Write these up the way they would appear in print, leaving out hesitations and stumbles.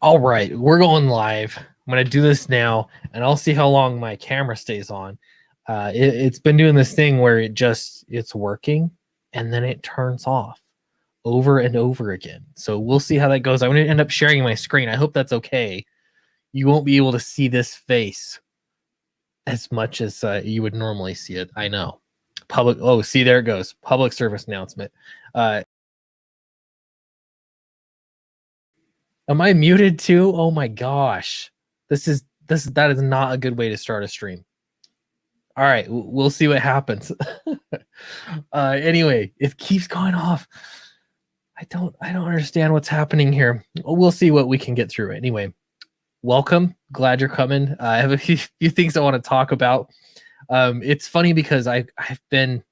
All right, we're going live. I'm going to do this now, and I'll see how long my camera stays on. It's been doing this thing where it's working, and then it turns off over and over again. So we'll see how that goes. I'm going to end up sharing my screen. I hope that's okay. You won't be able to see this face as much as you would normally see it. I know. Public. Oh, see, there it goes. Public service announcement. Am I muted too? Oh my gosh. That is not a good way to start a stream. All right, we'll see what happens. Anyway, it keeps going off. I don't understand what's happening here. We'll see what we can get through. Anyway, welcome. Glad you're coming. I have a few things I want to talk about. It's funny because I've been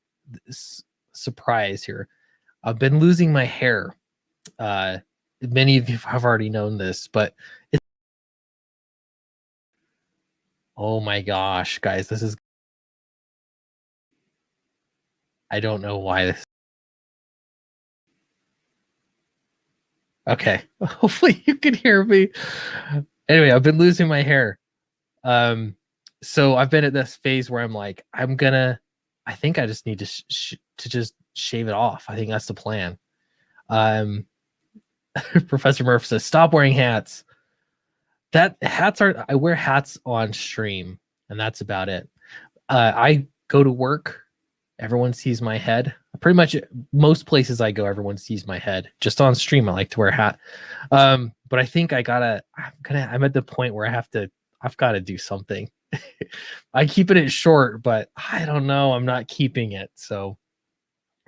surprised here. I've been losing my hair. Many of you have already known this, but oh my gosh, guys, this is, I don't know why this. Okay, hopefully you can hear me. Anyway, I've been losing my hair. So I've been at this phase where I'm like, I think I just need to just shave it off. I think that's the plan. Professor Murph says, stop wearing hats. I wear hats on stream, and that's about it. I go to work, everyone sees my head. Pretty much most places I go, everyone sees my head. Just on stream, I like to wear a hat. But I think I'm at the point where I've got to do something. I keep it short, but I don't know. I'm not keeping it. So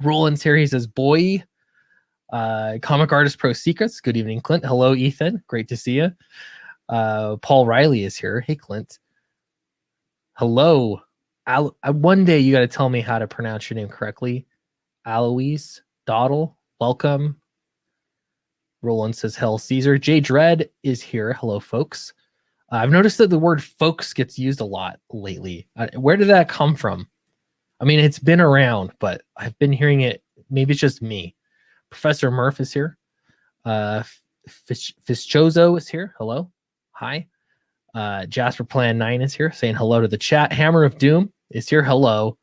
Roland's here. He says, boy, Comic Artist Pro Secrets. Good evening, Clint. Hello, Ethan. Great to see you. Paul Riley is here. Hey, Clint. Hello. One day you got to tell me how to pronounce your name correctly. Aloise Doddle, welcome. Roland says, hell, Caesar. Jay Dredd is here. Hello, folks. I've noticed that the word folks gets used a lot lately. Where did that come from? I mean, it's been around, but I've been hearing it. Maybe it's just me. Professor Murph is here. Fischozo is here. Hello. Hi. Jasper Plan 9 is here saying hello to the chat. Hammer of Doom is here. Hello.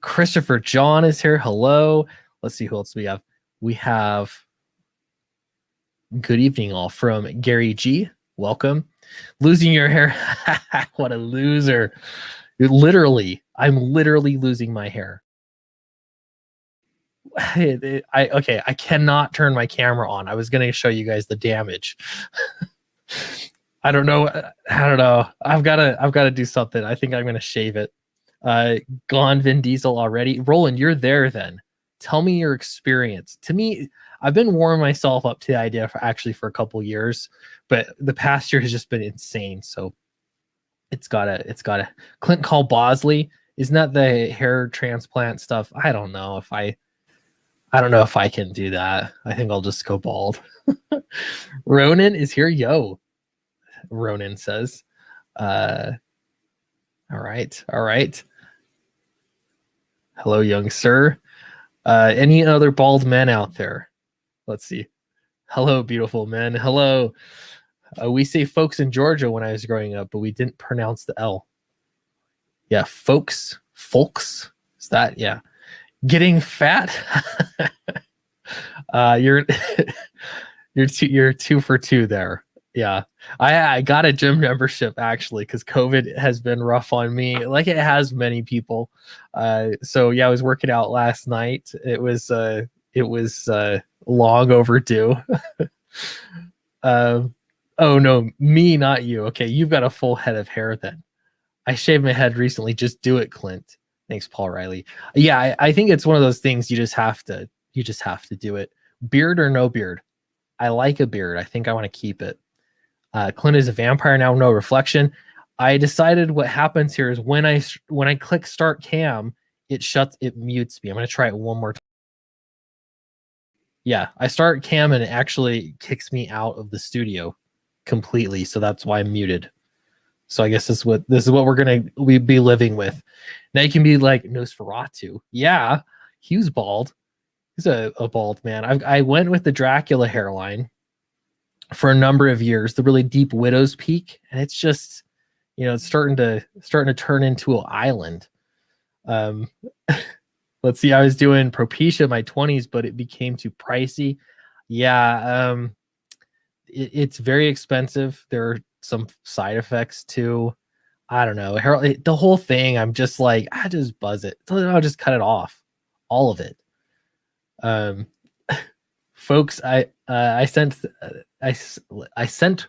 Christopher John is here. Hello. Let's see who else we have. We have good evening all from Gary G. Welcome. Losing your hair. What a loser. I'm literally losing my hair. I cannot turn my camera on. I was going to show you guys the damage. I don't know. I've got to do something. I think I'm going to shave it. Gone Vin Diesel already. Roland, you're there then. Tell me your experience. To me, I've been warming myself up to the idea for a couple years, but the past year has just been insane. So it's gotta Clint Call Bosley. Isn't that the hair transplant stuff? I don't know if I can do that. I think I'll just go bald. Ronan is here. Yo, Ronan says, all right. Hello, young sir. Any other bald men out there? Let's see. Hello, beautiful men. Hello. We say folks in Georgia when I was growing up, but we didn't pronounce the L. Yeah, folks. Is that? Yeah. Getting fat. You're 2 for 2 there. Yeah, I got a gym membership actually because COVID has been rough on me, like it has many people. So yeah, I was working out last night. It was long overdue. Oh no, me, not you. Okay, you've got a full head of hair then. I shaved my head recently. Just do it, Clint. Thanks, Paul Riley. Yeah, I think it's one of those things you just have to do it. Beard or no beard? I like a beard. I think I want to keep it. Clint is a vampire now, no reflection. I decided what happens here is when I click start cam, it mutes me. I'm going to try it one more time. Yeah, I start cam and it actually kicks me out of the studio completely. So that's why I'm muted. So I guess this is what we be living with. Now you can be like Nosferatu. Yeah, he was bald. He's a bald man. I went with the Dracula hairline. for a number of years, the really deep Widow's Peak, and it's just, it's starting to turn into an island. Um, let's see, I was doing Propecia in my 20s, but it became too pricey. Yeah, it's very expensive. There are some side effects too. I don't know. The whole thing, I'm just like, I just buzz it. I'll just cut it off, all of it. Um, folks, I sent I sent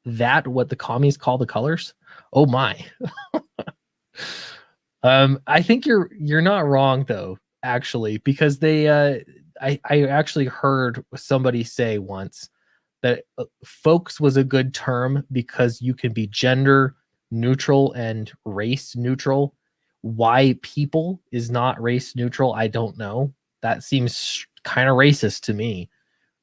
that what the commies call the colors. Oh my. I think you're not wrong though, actually, because I actually heard somebody say once that folks was a good term because you can be gender neutral and race neutral. Why people is not race neutral, I don't know. That seems kind of racist to me.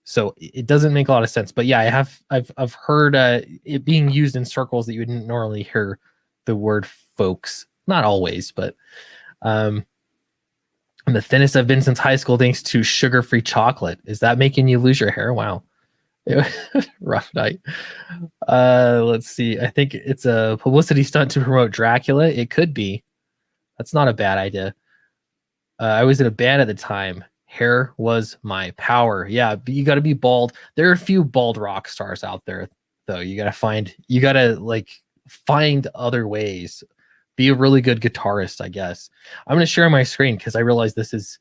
So it doesn't make a lot of sense. But yeah, I've heard it being used in circles that you wouldn't normally hear the word folks. Not always, but I'm the thinnest I've been since high school thanks to sugar-free chocolate. Is that making you lose your hair? Wow. Rough night. Let's see. I think it's a publicity stunt to promote Dracula. It could be. That's not a bad idea. I was in a band at the time. Hair was my power. Yeah, but you got to be bald. There are a few bald rock stars out there, though. You got to like find other ways. Be a really good guitarist, I guess. I'm going to share my screen because I realize this is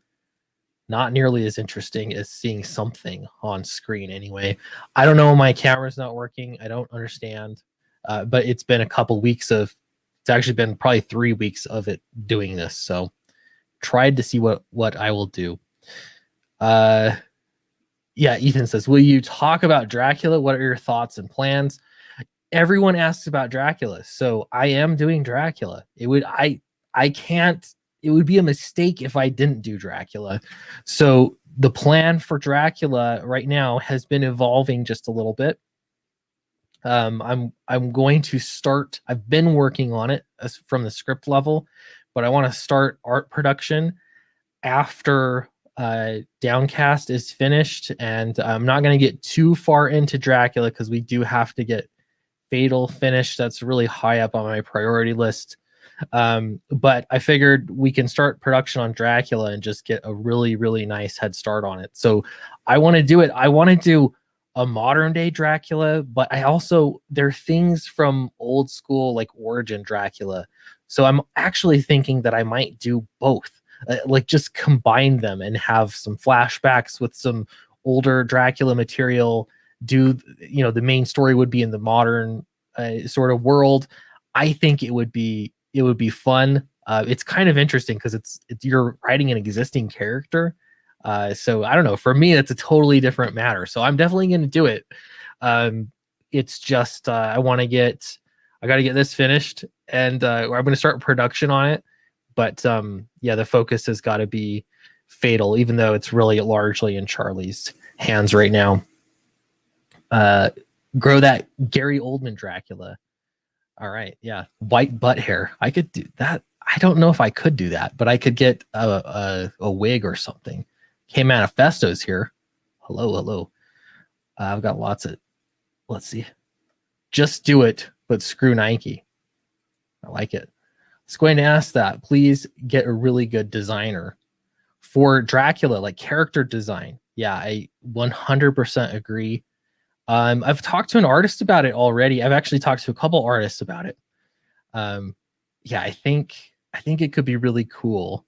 not nearly as interesting as seeing something on screen anyway. I don't know. My camera's not working. I don't understand. But it's been a couple weeks it's actually been probably 3 weeks of it doing this. So tried to see what I will do. Yeah, Ethan says, will you talk about Dracula? What are your thoughts and plans? Everyone asks about Dracula. So I am doing Dracula. It would be a mistake if I didn't do Dracula. So the plan for Dracula right now has been evolving just a little bit. I'm going to start. I've been working on it from the script level, but I want to start art production after Downcast is finished, and I'm not going to get too far into Dracula because we do have to get Fatal finished. That's really high up on my priority list. But I figured we can start production on Dracula and just get a really, really nice head start on it. So I want to do it. I want to do a modern day Dracula, but there are things from old school, like origin Dracula. So I'm actually thinking that I might do both, like just combine them and have some flashbacks with some older Dracula material. The main story would be in the modern sort of world. I think it would be fun. It's kind of interesting because it's you're writing an existing character. So I don't know. For me, that's a totally different matter. So I'm definitely going to do it. It's just I got to get this finished, and I'm going to start production on it. But yeah, the focus has got to be Fatal, even though it's really largely in Charlie's hands right now. Grow that Gary Oldman Dracula. All right, yeah, white butt hair. I could do that. I don't know if I could do that, but I could get a wig or something. K Manifesto's here. Hello. I've got lots of. Let's see. Just do it, but screw Nike. I like it. I was going to ask that. Please get a really good designer for Dracula, like character design. Yeah, I 100% agree. I've talked to an artist about it already. I've actually talked to a couple artists about it. Yeah, I think it could be really cool.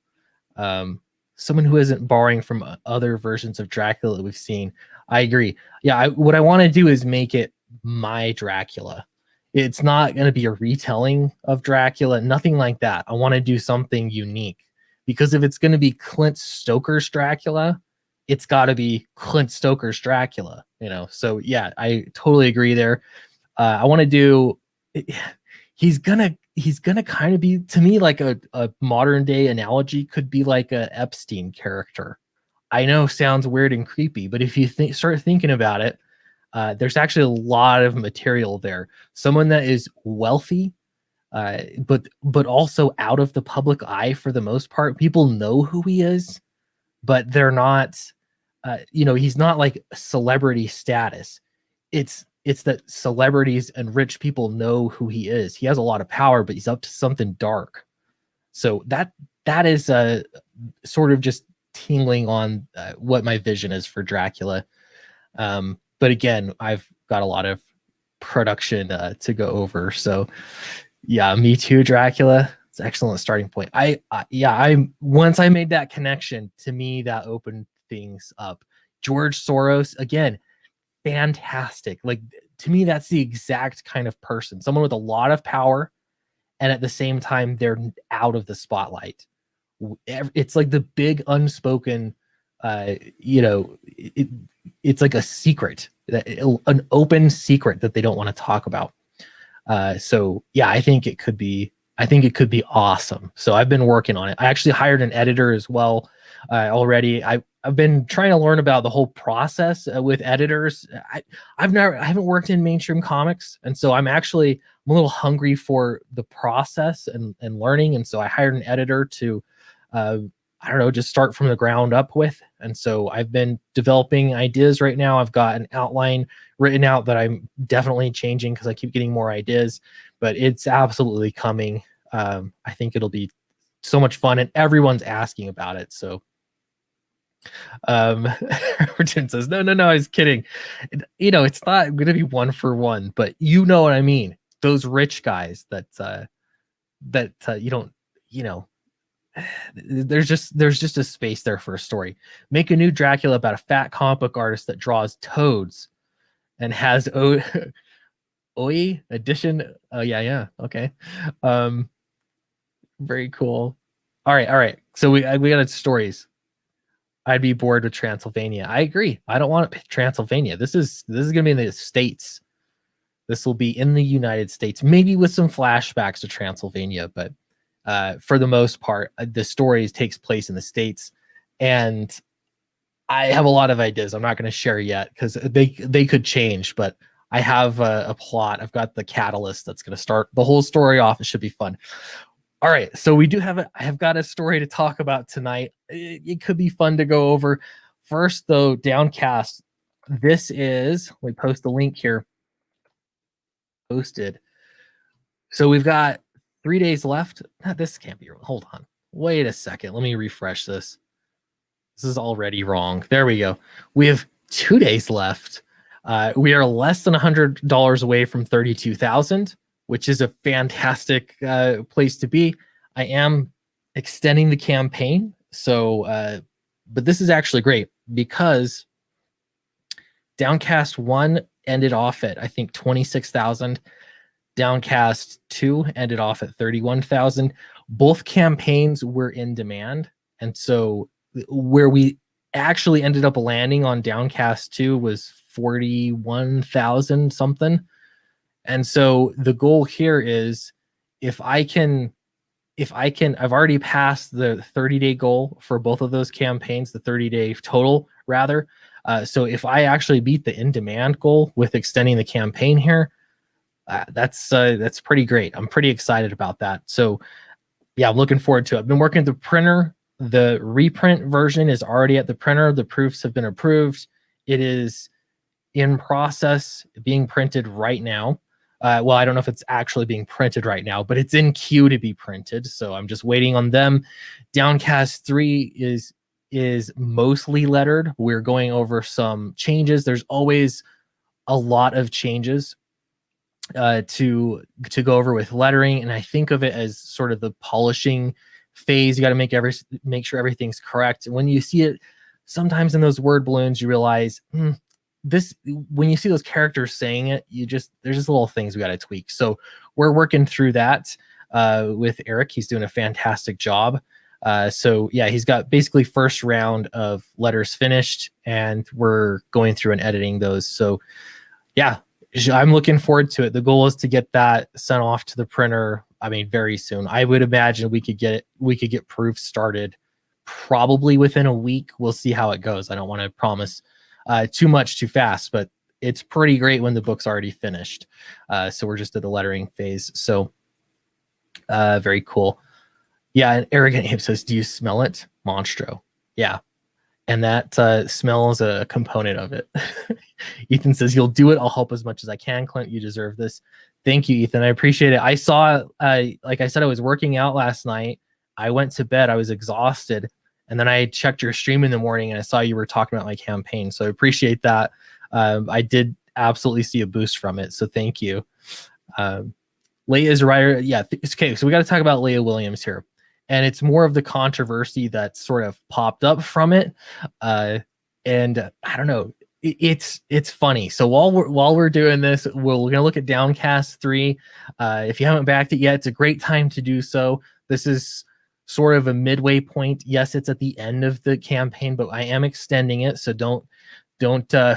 Someone who isn't borrowing from other versions of Dracula that we've seen. I agree. Yeah, what I want to do is make it my Dracula. It's not going to be a retelling of Dracula, nothing like that. I want to do something unique, because if it's going to be Clint Stoker's Dracula, it's got to be Clint Stoker's Dracula, So yeah, I totally agree there. I want to do. He's gonna kind of be, to me, like a modern day analogy could be like a Epstein character. I know, sounds weird and creepy, but if you start thinking about it, there's actually a lot of material there. Someone that is wealthy, but also out of the public eye for the most part. People know who he is, but they're not. He's not like celebrity status. it's that celebrities and rich people know who he is. He has a lot of power, but he's up to something dark. So that is sort of just tingling on what my vision is for Dracula. But again, I've got a lot of production to go over. So yeah, me too, Dracula. It's an excellent starting point. I once I made that connection, to me that opened things up. George Soros, again, fantastic. Like, to me, that's the exact kind of person, someone with a lot of power, and at the same time they're out of the spotlight. It's like the big unspoken, it's like a secret, an open secret that they don't want to talk about. So yeah, I think it could be awesome. So I've been working on it. I actually hired an editor as well already. I've been trying to learn about the whole process with editors. I haven't worked in mainstream comics, and so I'm a little hungry for the process and learning. And so I hired an editor to I don't know, just start from the ground up with. And so I've been developing ideas right now. I've got an outline written out that I'm definitely changing because I keep getting more ideas, but it's absolutely coming. I think it'll be so much fun, and everyone's asking about it. So Richard says, no, I was kidding. It's not going to be one for one, but you know what I mean. Those rich guys that you don't, there's just a space there for a story. Make a new Dracula about a fat comic book artist that draws toads and has OE edition. Oh yeah, okay. Very cool. All right. So we got stories. I'd be bored with Transylvania. I agree. I don't want Transylvania. This is gonna be in the States. This will be in the United States, maybe with some flashbacks to Transylvania, but for the most part, the story takes place in the States, and I have a lot of ideas. I'm not going to share yet because they could change, but I have a plot. I've got the catalyst that's going to start the whole story off. It should be fun. All right, so we do have I have got a story to talk about tonight. It could be fun to go over. First, though, Downcast. This is, we post the link here. Posted. So we've got 3 days left. This can't be. Hold on. Wait a second. Let me refresh this. This is already wrong. There we go. We have 2 days left. We are less than $100 away from 32,000, which is a fantastic place to be. I am extending the campaign. So, but this is actually great because Downcast 1 ended off at, I think, 26,000. Downcast 2 ended off at 31,000. Both campaigns were in demand. And so where we actually ended up landing on Downcast 2 was 41,000 something. And so the goal here is if I can, I've already passed the 30-day goal for both of those campaigns, the 30-day total rather. So if I actually beat the in-demand goal with extending the campaign here, that's pretty great. I'm pretty excited about that. So yeah, I'm looking forward to it. I've been working at the printer. The reprint version is already at the printer. The proofs have been approved. It is in process, being printed right now. Well, I don't know if it's actually being printed right now, but it's in queue to be printed. So I'm just waiting on them. Downcast 3 is mostly lettered. We're going over some changes. There's always a lot of changes to go over with lettering, and I think of it as sort of the polishing phase. You got to make sure everything's correct. And when you see it sometimes in those word balloons, you realize this, when you see those characters saying it, there's just little things we got to tweak. So we're working through that with Eric. He's doing a fantastic job. So yeah, he's got basically first round of letters finished, and we're going through and editing those. So yeah, I'm looking forward to it. The goal is to get that sent off to the printer. I mean, very soon. I would imagine we could get proofs started probably within a week. We'll see how it goes. I don't want to promise too much too fast, but it's pretty great when the book's already finished. So we're just at the lettering phase. So very cool. Yeah, and Arrogant Ape says, do you smell it? Monstro. Yeah. and that smell is a component of it. Ethan says, "You'll do it. I'll help as much as I can. Clint, you deserve this." Thank you, Ethan. I appreciate it. I saw, like I said, I was working out last night. I went to bed. I was exhausted. And then I checked your stream in the morning and I saw you were talking about my campaign. So I appreciate that. I did absolutely see a boost from it. So thank you. Leah's writer. Yeah. It's okay. So we got to talk about Leah Williams here. And it's more of the controversy that sort of popped up from it. And I don't know. It's funny. So while we're doing this, we're gonna look at Downcast 3. If you haven't backed it yet, it's a great time to do so. This is sort of a midway point. Yes, it's at the end of the campaign, but I am extending it, so don't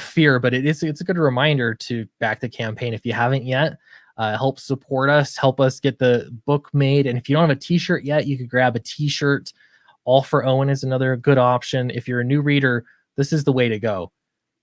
fear. But it's a good reminder to back the campaign if you haven't yet. Help support us, help us get the book made. And if you don't have a t-shirt yet, you could grab a t-shirt. All for Owen is another good option. If you're a new reader, this is the way to go.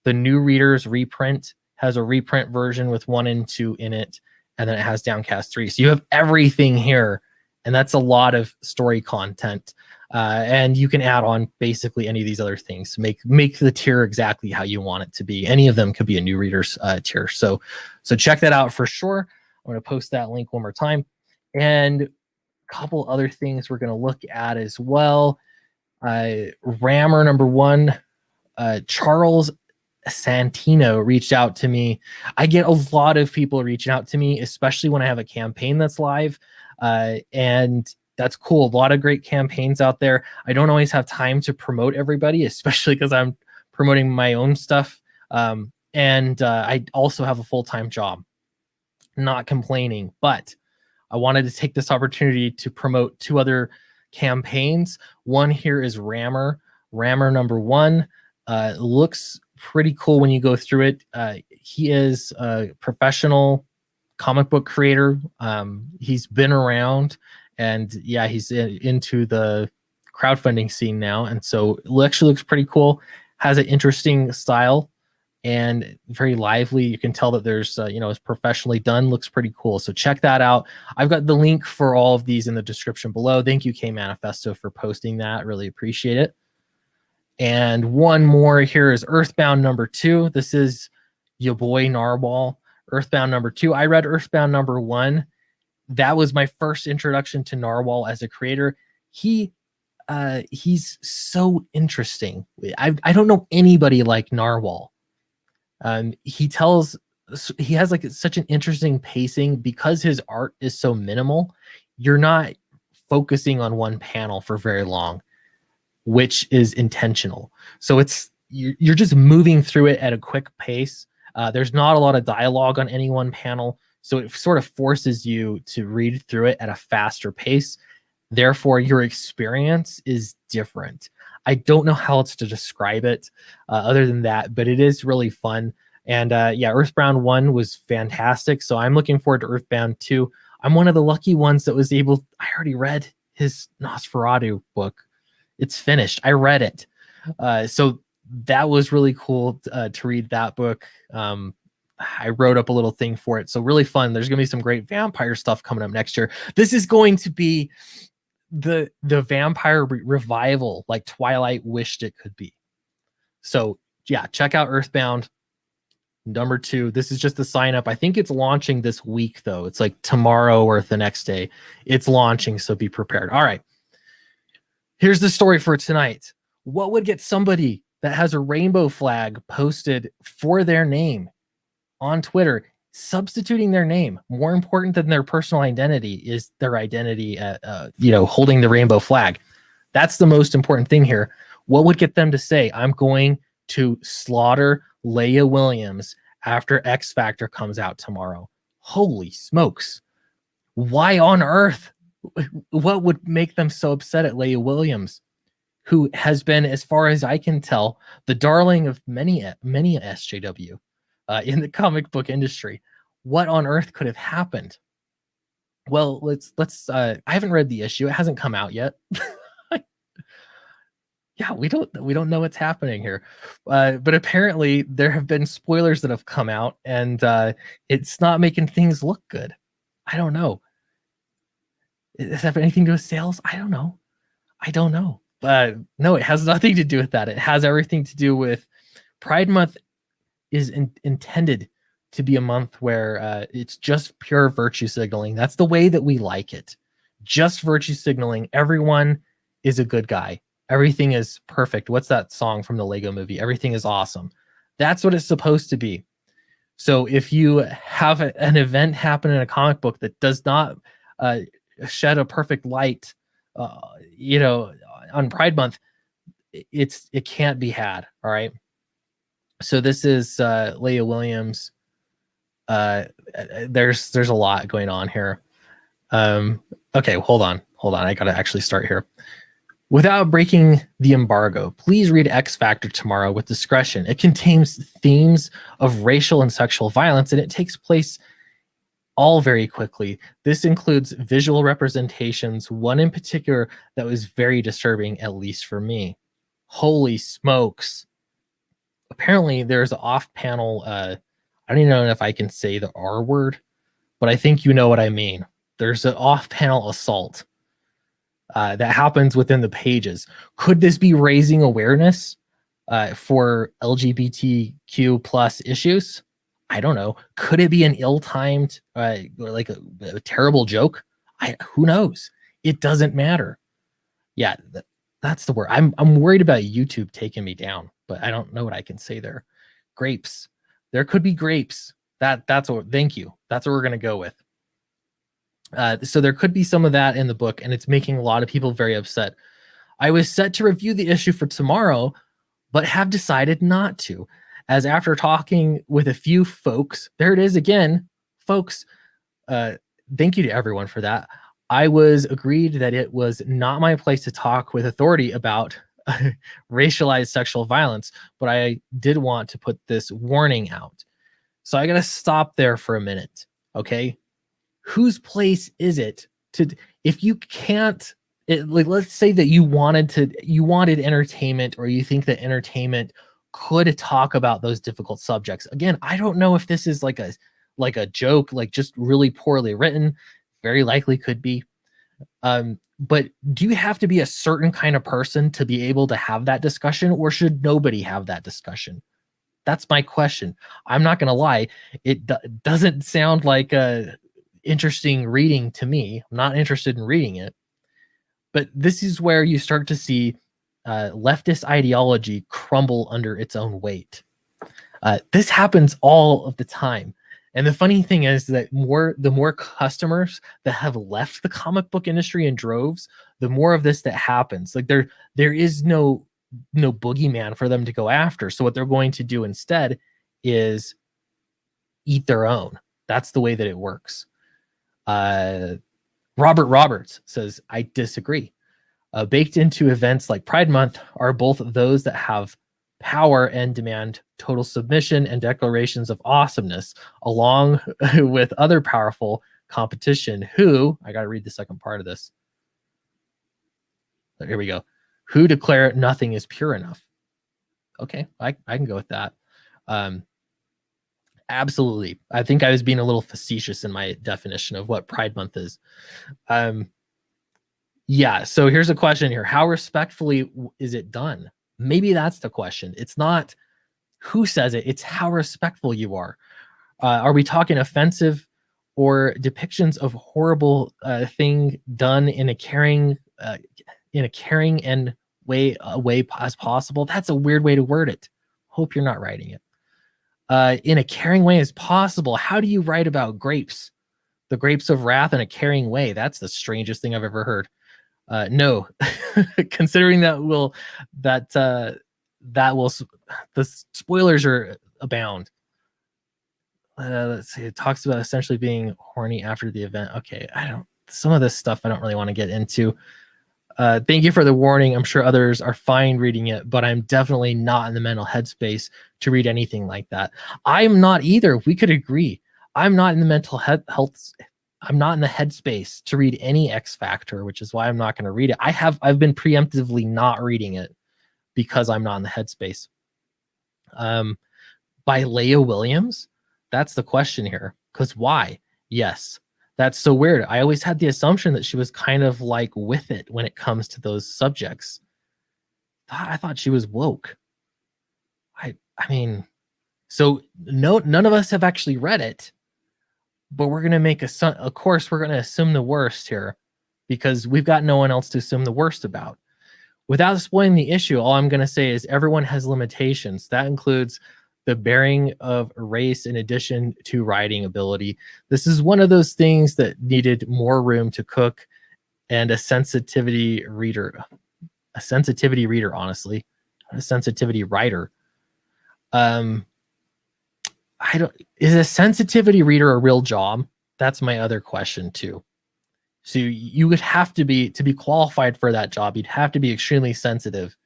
The new readers reprint has a reprint version with 1 and 2 in it, and then it has Downcast 3. So you have everything here, and that's a lot of story content. And you can add on basically any of these other things to make the tier exactly how you want it to be. Any of them could be a new readers tier. So check that out for sure. I'm going to post that link one more time. And a couple other things we're going to look at as well. Rammer number 1, Charles Santino reached out to me. I get a lot of people reaching out to me, especially when I have a campaign that's live. And that's cool. A lot of great campaigns out there. I don't always have time to promote everybody, especially because I'm promoting my own stuff. And I also have a full-time job. Not complaining, but I wanted to take this opportunity to promote 2 other campaigns. One here is Rammer number 1. Looks pretty cool when you go through it. He is a professional comic book creator. He's been around, and yeah, he's into the crowdfunding scene now, and so it actually looks pretty cool. Has an interesting style and very lively. You can tell that there's it's professionally done. Looks pretty cool. So check that out. I've got the link for all of these in the description below. Thank you, K Manifesto, for posting that. Really appreciate it. And one more here is Earthbound number 2. This is your boy Narwhal. Earthbound number 2. I read Earthbound number 1. That was my first introduction to Narwhal as a creator. He's so interesting. I don't know anybody like Narwhal. He has like such an interesting pacing because his art is so minimal. You're not focusing on one panel for very long, which is intentional. So you're just moving through it at a quick pace. There's not a lot of dialogue on any one panel, so it sort of forces you to read through it at a faster pace. Therefore, your experience is different. I don't know how else to describe it other than that, but it is really fun. And yeah, Earthbound 1 was fantastic, so I'm looking forward to Earthbound 2. I'm one of the lucky ones that was able... I already read his Nosferatu book. It's finished. I read it. So that was really cool to read that book. I wrote up a little thing for it. So really fun. There's going to be some great vampire stuff coming up next year. This is going to be the vampire revival like Twilight wished it could be. So yeah, check out Earthbound number 2. This is just the sign up. I think it's launching this week though. It's like tomorrow or the next day. It's launching, so be prepared. All right. Here's the story for tonight. What would get somebody that has a rainbow flag posted for their name on Twitter, substituting their name? More important than their personal identity is their identity, holding the rainbow flag. That's the most important thing here. What would get them to say, I'm going to slaughter Leah Williams after X Factor comes out tomorrow? Holy smokes. Why on earth? What would make them so upset at Leah Williams, who has been, as far as I can tell, the darling of many SJW in the comic book industry? What on earth could have happened? Well, let's I haven't read the issue. It hasn't come out yet. Yeah, we don't know what's happening here. But apparently there have been spoilers that have come out, and it's not making things look good. I don't know. Does that have anything to do with sales? I don't know. No, it has nothing to do with that. It has everything to do with Pride Month is intended to be a month where it's just pure virtue signaling. That's the way that we like it. Just virtue signaling. Everyone is a good guy. Everything is perfect. What's that song from the Lego movie? Everything is awesome. That's what it's supposed to be. So if you have an event happen in a comic book that does not shed a perfect light, on Pride Month, it can't be had. All right. So this is Leah Williams. There's a lot going on here. Okay, hold on. I gotta actually start here. Without breaking the embargo, please read X Factor tomorrow with discretion. It contains themes of racial and sexual violence, and it takes place all very quickly. This includes visual representations, one in particular that was very disturbing, at least for me. Holy smokes. Apparently, there's an off-panel, I don't even know if I can say the R word, but I think you know what I mean. There's an off-panel assault that happens within the pages. Could this be raising awareness for LGBTQ plus issues? I don't know. Could it be an ill-timed, like a terrible joke? Who knows? It doesn't matter. Yeah, that's the word. I'm worried about YouTube taking me down, but I don't know what I can say there. Grapes. There could be grapes. That's what. Thank you. That's what we're gonna go with. So there could be some of that in the book, and it's making a lot of people very upset. I was set to review the issue for tomorrow, but have decided not to, as after talking with a few folks, there it is again, folks. Thank you to everyone for that. I was agreed that it was not my place to talk with authority about racialized sexual violence, but I did want to put this warning out. So I got to stop there for a minute. Okay. Whose place is it to, if you can't, like, let's say that you wanted entertainment, or you think that entertainment could talk about those difficult subjects. Again, I don't know if this is like a joke, like just really poorly written, very likely could be. But do you have to be a certain kind of person to be able to have that discussion, or should nobody have that discussion? That's my question. I'm not going to lie. It doesn't sound like a interesting reading to me. I'm not interested in reading it. But this is where you start to see leftist ideology crumble under its own weight. This happens all of the time. And the funny thing is that the more customers that have left the comic book industry in droves, the more of this that happens. Like there is no boogeyman for them to go after. So what they're going to do instead is eat their own. That's the way that it works. Robert Roberts says, I disagree. Baked into events like Pride Month are both those that have power and demand total submission and declarations of awesomeness, along with other powerful competition who, I got to read the second part of this. Here we go. Who declare nothing is pure enough. Okay, I can go with that. Absolutely. I think I was being a little facetious in my definition of what Pride Month is. Yeah, so here's a question here. How respectfully is it done? Maybe that's the question. It's not who says it, it's how respectful you are. Are we talking offensive or depictions of horrible thing done in a caring and way as possible? That's a weird way to word it. Hope you're not writing it. In a caring way as possible. How do you write about grapes? The grapes of wrath in a caring way. That's the strangest thing I've ever heard. No, considering the spoilers are abound. Let's see. It talks about essentially being horny after the event. Okay, some of this stuff I don't really want to get into. Thank you for the warning. I'm sure others are fine reading it, but I'm definitely not in the mental headspace to read anything like that. I'm not either. We could agree. I'm not in the mental health. I'm not in the headspace to read any X Factor, which is why I'm not going to read it. I've been preemptively not reading it because I'm not in the headspace. By Leah Williams, that's the question here. Because why? Yes, that's so weird. I always had the assumption that she was kind of like with it when it comes to those subjects. I thought she was woke. I mean, so no, none of us have actually read it, but we're gonna make of course we're gonna assume the worst here because we've got no one else to assume the worst about. Without spoiling the issue, all I'm gonna say is everyone has limitations. That includes the bearing of race in addition to writing ability. This is one of those things that needed more room to cook and a sensitivity reader, honestly, a sensitivity writer. Is a sensitivity reader a real job? That's my other question too. So you would have to be qualified for that job. You'd have to be extremely sensitive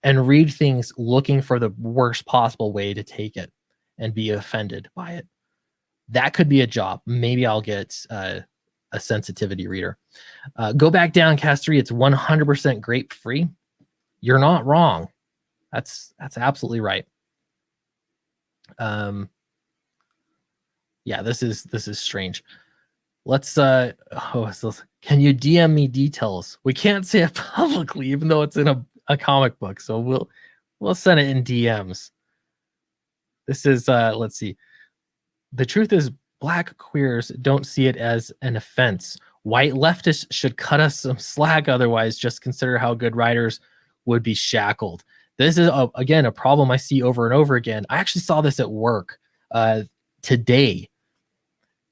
and read things looking for the worst possible way to take it and be offended by it. That could be a job. Maybe I'll get a sensitivity reader. Go back Downcast 3. It's 100% grape free. You're not wrong. That's absolutely right. Yeah, this is strange. Let's can you DM me details? We can't say it publicly, even though it's in a comic book. So we'll send it in DMs. This is let's see. The truth is Black queers don't see it as an offense. White leftists should cut us some slack, otherwise just consider how good writers would be shackled. This is again a problem I see over and over again. I actually saw this at work today.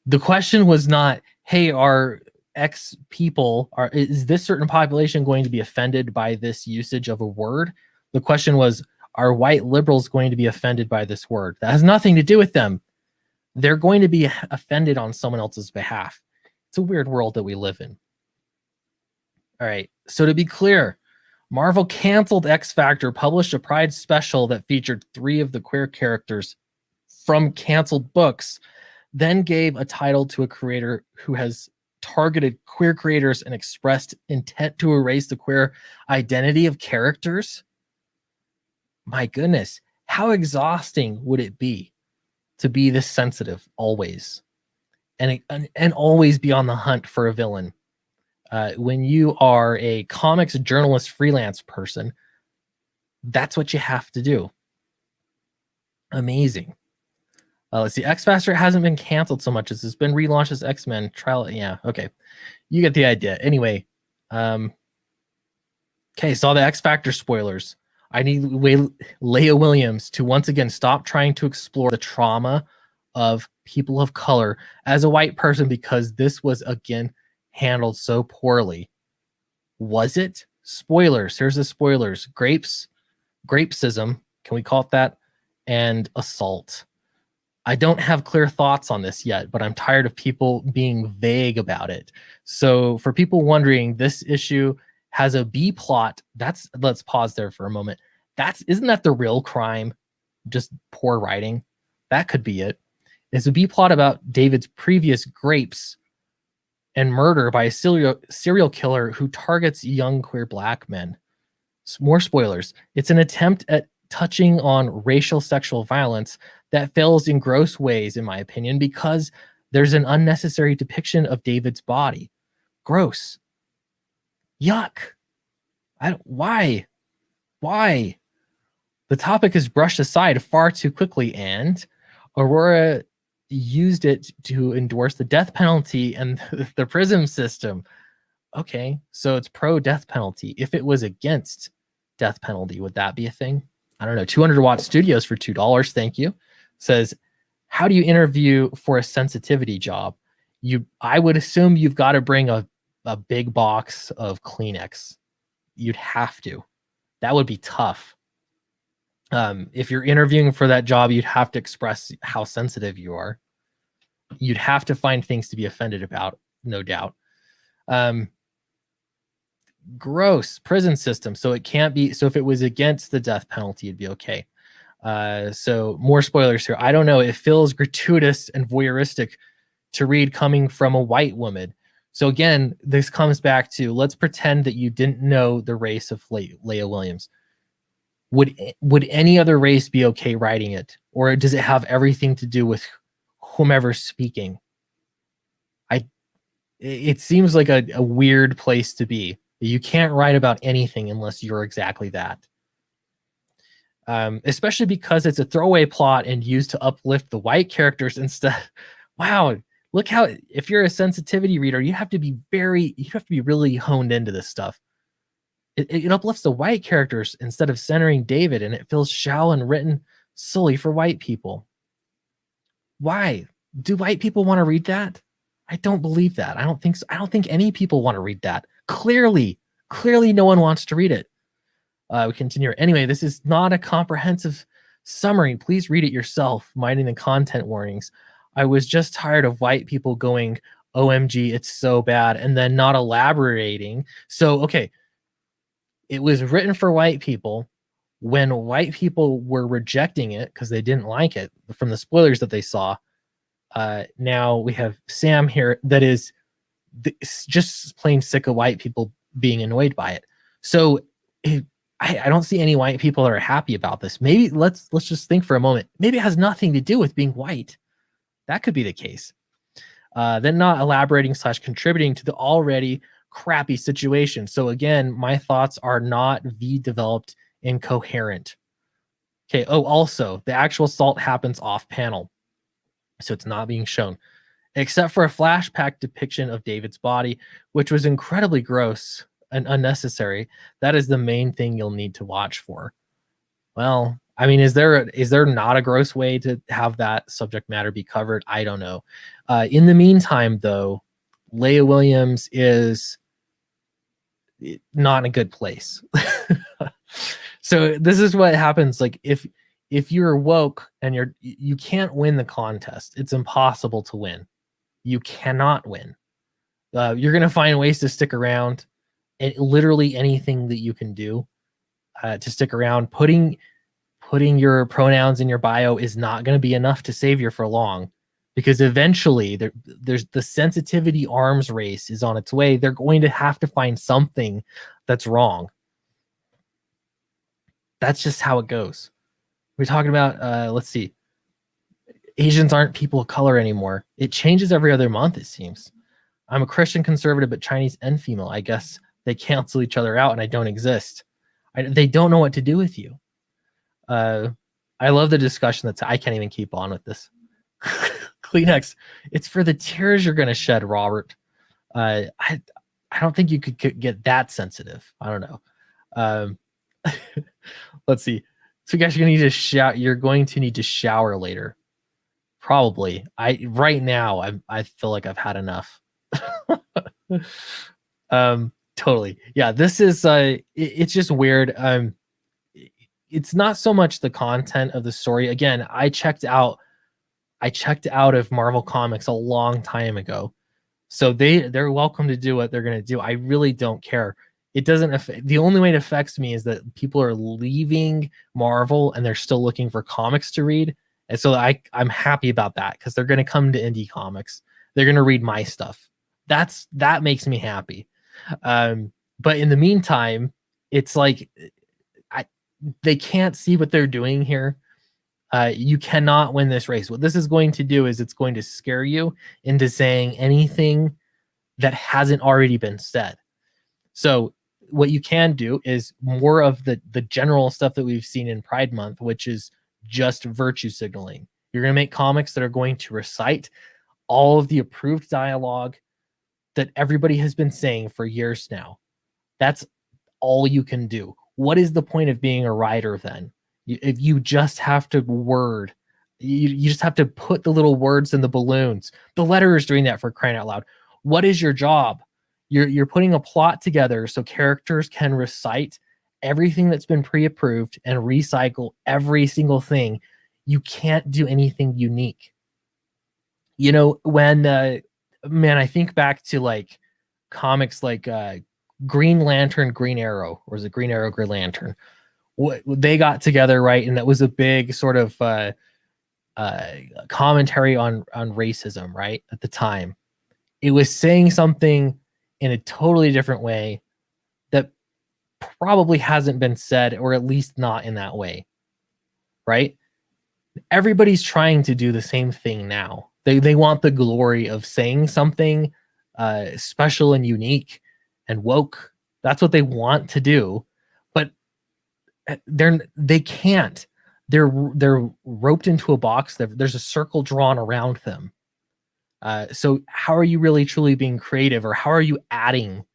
The question was not, hey, are X people, is this certain population going to be offended by this usage of a word? The question was, are white liberals going to be offended by this word? That has nothing to do with them. They're going to be offended on someone else's behalf. It's a weird world that we live in. All right, so to be clear, Marvel canceled X Factor, published a Pride special that featured 3 of the queer characters from canceled books, then gave a title to a creator who has targeted queer creators and expressed intent to erase the queer identity of characters. My goodness, how exhausting would it be to be this sensitive always and always be on the hunt for a villain? When you are a comics journalist freelance person, that's what you have to do. Amazing. Let's see. X Factor hasn't been canceled so much as it's been relaunched as X-Men trial. Yeah, okay. You get the idea. Anyway, okay, so all the X Factor spoilers. I need Leah Williams to once again stop trying to explore the trauma of people of color as a white person, because this was again handled so poorly. Was it? Spoilers. Here's the spoilers. Grapeism, can we call it that? And assault. I don't have clear thoughts on this yet, but I'm tired of people being vague about it. So for people wondering, this issue has a B plot. Let's pause there for a moment. Isn't that the real crime? Just poor writing. That could be it. It's a B plot about David's previous grapes and murder by a serial killer who targets young queer Black men. More spoilers. It's an attempt at touching on racial sexual violence that fails in gross ways, in my opinion, because there's an unnecessary depiction of David's body. Gross. Yuck. Why? The topic is brushed aside far too quickly, and Aurora used it to endorse the death penalty and the prison system. Okay, so it's pro death penalty. If it was against death penalty, would that be a thing? I don't know. 200 Watt Studios for $2. Thank you. Says, how do you interview for a sensitivity job? I would assume you've got to bring a big box of Kleenex. You'd have to. That would be tough. If you're interviewing for that job, you'd have to express how sensitive you are. You'd have to find things to be offended about, no doubt. Gross. Prison system. So it can't be. So if it was against the death penalty, it'd be okay. So more spoilers here. I don't know. It feels gratuitous and voyeuristic to read coming from a white woman. So again, this comes back to, let's pretend that you didn't know the race of Leah Williams. Would any other race be okay writing it? Or does it have everything to do with whomever's speaking? It seems like a weird place to be. You can't write about anything unless you're exactly that. especially because it's a throwaway plot and used to uplift the white characters instead. Wow, look how, if you're a sensitivity reader, you have to be really honed into this stuff. It uplifts the white characters instead of centering David, and it feels shallow and written solely for white people. Why? Do white people want to read that? I don't believe that. I don't think so. I don't think any people want to read that. Clearly no one wants to read it. We continue. Anyway, this is not a comprehensive summary. Please read it yourself, minding the content warnings. I was just tired of white people going, OMG, it's so bad, and then not elaborating. So, okay, it was written for white people. When white people were rejecting it because they didn't like it from the spoilers that they saw, now we have Sam here that is just plain sick of white people being annoyed by it. So I don't see any white people that are happy about this. Maybe let's just think for a moment. Maybe it has nothing to do with being white. That could be the case. Then not elaborating / contributing to the already crappy situation. So again, my thoughts are not developed and coherent. Okay. Oh, also, the actual assault happens off panel, so it's not being shown, except for a flashback depiction of David's body, which was incredibly gross and unnecessary. That is the main thing you'll need to watch for. Well, I mean, is there not a gross way to have that subject matter be covered? I don't know. In the meantime, though, Leah Williams is not in a good place. So this is what happens. Like if you're woke and you can't win the contest, it's impossible to win. You cannot win. You're gonna find ways to stick around, and literally anything that you can do to stick around. Putting your pronouns in your bio is not going to be enough to save you for long, because eventually there's the sensitivity arms race is on its way. They're going to have to find something that's wrong. That's just how it goes. We're talking about, let's see, Asians aren't people of color anymore. It changes every other month, it seems. I'm a Christian conservative, but Chinese and female. I guess they cancel each other out and I don't exist. They don't know what to do with you. I love the discussion that's, I can't even keep on with this. Kleenex, it's for the tears you're going to shed, Robert. I don't think you could get that sensitive. I don't know. Let's see. So you guys are going to need to shout. You're going to need to shower later. Probably. Right now I feel like I've had enough. Totally. Yeah, this is it's just weird. It's not so much the content of the story. Again, I checked out of Marvel Comics a long time ago. So they're welcome to do what they're going to do. I really don't care. It doesn't affect, the only way it affects me is that people are leaving Marvel and they're still looking for comics to read. And so I'm happy about that, because they're going to come to indie comics. They're going to read my stuff. That makes me happy. But in the meantime, it's like they can't see what they're doing here. You cannot win this race. What this is going to do is it's going to scare you into saying anything that hasn't already been said. So what you can do is more of the general stuff that we've seen in Pride Month, which is just virtue signaling. You're going to make comics that are going to recite all of the approved dialogue that everybody has been saying for years now. That's all you can do. What is the point of being a writer then? If you just have to word, you just have to put the little words in the balloons. The letter is doing that, for crying out loud. What is your job? You're putting a plot together so characters can recite everything that's been pre-approved and recycle every single thing. You can't do anything unique. You know, when man, I think back to like comics like Green Lantern, Green Arrow, or is it Green Arrow, Green Lantern? They got together, right? And that was a big sort of commentary on racism, right? At the time, it was saying something in a totally different way that probably hasn't been said, or at least not in that way, right? Everybody's trying to do the same thing now. They want the glory of saying something special and unique and woke. That's what they want to do. But They can't. They're roped into a box. There's a circle drawn around them. So how are you really truly being creative, or how are you adding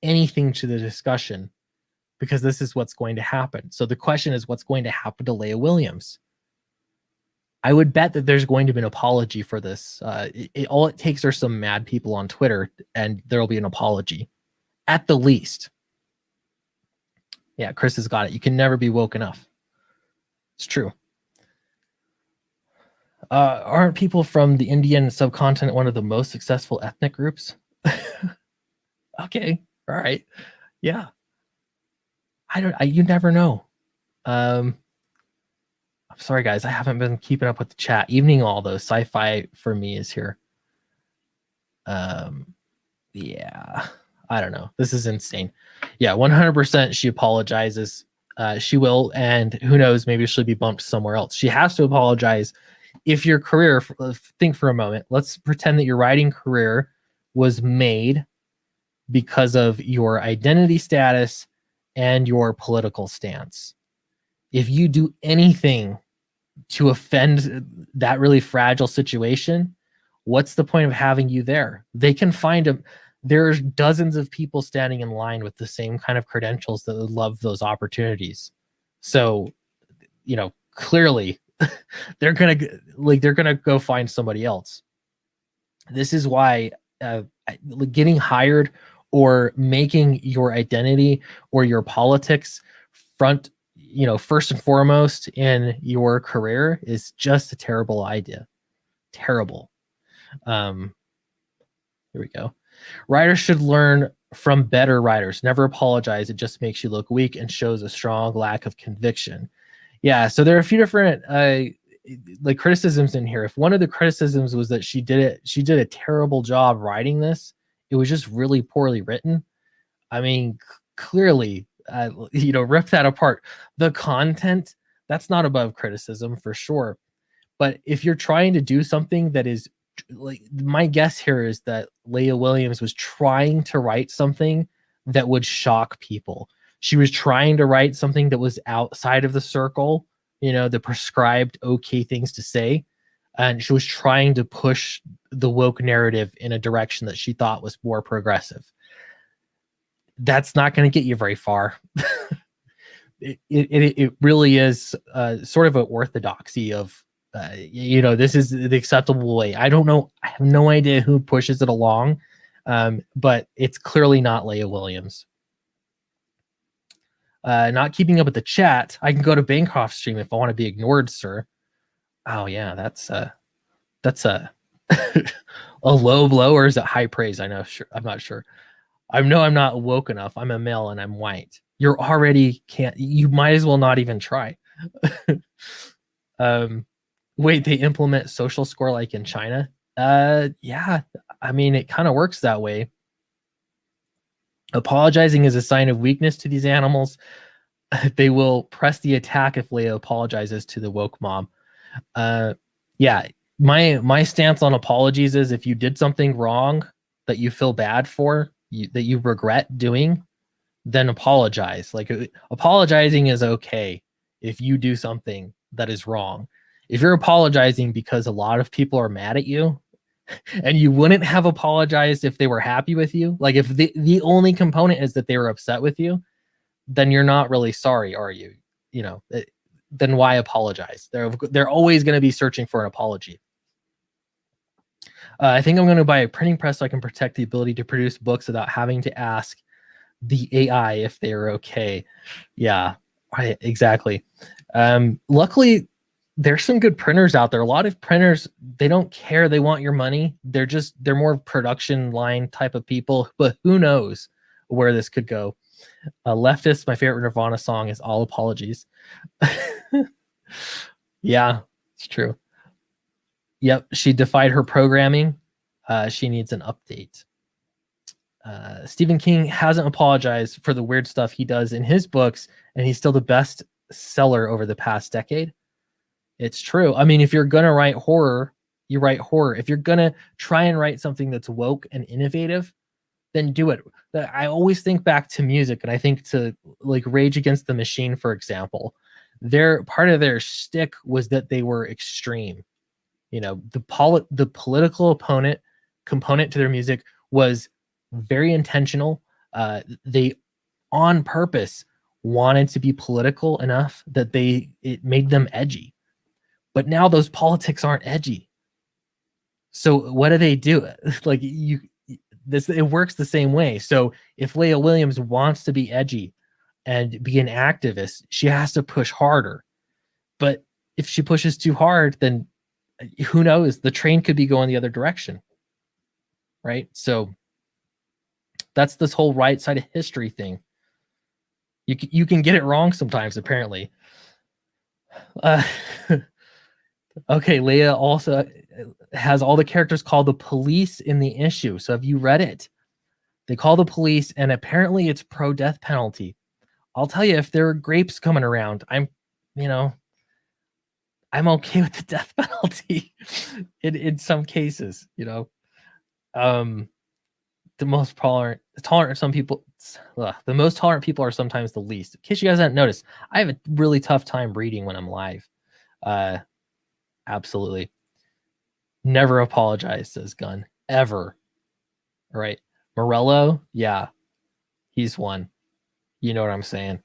anything to the discussion? Because this is what's going to happen. So the question is, what's going to happen to Leah Williams? I would bet that there's going to be an apology for this. All it takes are some mad people on Twitter, and there'll be an apology, at the least. Yeah, Chris has got it. You can never be woke enough. It's true. Aren't people from the Indian subcontinent one of the most successful ethnic groups? Okay, all right, yeah. You never know. I'm sorry, guys. I haven't been keeping up with the chat. Evening all, though. Sci-fi for me is here. Yeah. I don't know. This is insane. Yeah, 100% she apologizes. She will, and who knows, maybe she'll be bumped somewhere else. She has to apologize. If your career, think for a moment. Let's pretend that your writing career was made because of your identity status and your political stance. If you do anything to offend that really fragile situation, what's the point of having you there? They can find there's dozens of people standing in line with the same kind of credentials that would love those opportunities. So, clearly they're gonna go find somebody else. This is why getting hired or making your identity or your politics first and foremost in your career is just a terrible idea. Terrible. Here we go. Writers should learn from better writers. Never apologize. It just makes you look weak and shows a strong lack of conviction. Yeah, so there are a few different criticisms in here. If one of the criticisms was that she did a terrible job writing this, it was just really poorly written. I mean, clearly, rip that apart. The content, that's not above criticism for sure. But if you're trying to do something that is my guess here is that Leah Williams was trying to write something that would shock people. She was trying to write something that was outside of the circle, the prescribed okay things to say. And she was trying to push the woke narrative in a direction that she thought was more progressive. That's not going to get you very far. It really is sort of an orthodoxy of, this is the acceptable way. I don't know. I have no idea who pushes it along, but it's clearly not Leah Williams. Not keeping up with the chat. I can go to Bancroft's stream if I want to be ignored, sir. Oh yeah, that's a a low blow, or is it high praise? I'm not sure. I know I'm not woke enough. I'm a male and I'm white. You might as well not even try. Wait, they implement social score like in China? Yeah, I mean, it kind of works that way. Apologizing is a sign of weakness to these animals. They will press the attack if Leah apologizes to the woke mom. Yeah, my stance on apologies is if you did something wrong that you feel bad for, that you regret doing, then apologize. Like, apologizing is okay if you do something that is wrong. If you're apologizing because a lot of people are mad at you, and you wouldn't have apologized if they were happy with you, like if the only component is that they were upset with you, then you're not really sorry, are you? Then why apologize? They're always going to be searching for an apology. I think I'm going to buy a printing press so I can protect the ability to produce books without having to ask the AI if they are okay. Yeah, exactly. Luckily, there's some good printers out there. A lot of printers, they don't care. They want your money. They're more production line type of people, but who knows where this could go. Leftist, my favorite Nirvana song is All Apologies. Yeah, it's true. Yep, she defied her programming. She needs an update. Stephen King hasn't apologized for the weird stuff he does in his books, and he's still the best seller over the past decade. It's true. I mean, if you're going to write horror, you write horror. If you're going to try and write something that's woke and innovative, then do it. I always think back to music, and I think to like Rage Against the Machine, for example. Their part of their shtick was that they were extreme. You know, the political opponent component to their music was very intentional. They on purpose wanted to be political enough that it made them edgy. But now those politics aren't edgy. So what do they do? Like it works the same way. So if Leah Williams wants to be edgy and be an activist, she has to push harder. But if she pushes too hard, then who knows? The train could be going the other direction. Right? So that's this whole right side of history thing. You can get it wrong sometimes, apparently. Okay, Leah also has all the characters called the police in the issue. So have you read it? They call the police, and apparently it's pro-death penalty. I'll tell you, if there are grapes coming around, I'm okay with the death penalty in some cases, the most tolerant some people, the most tolerant people are sometimes the least. In case you guys haven't noticed, I have a really tough time reading when I'm live. Absolutely. Never apologize, says Gunn. Ever. All right. Morello, yeah. He's one. You know what I'm saying.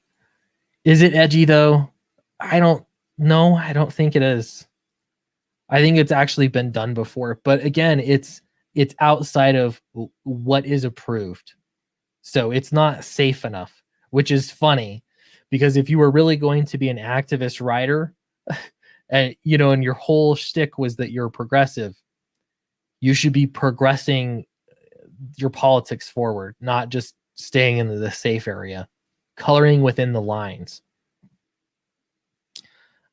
Is it edgy though? I don't know. I don't think it is. I think it's actually been done before. But again, it's outside of what is approved. So it's not safe enough, which is funny because if you were really going to be an activist writer, and and your whole shtick was that you're progressive, you should be progressing your politics forward, not just staying in the safe area, coloring within the lines.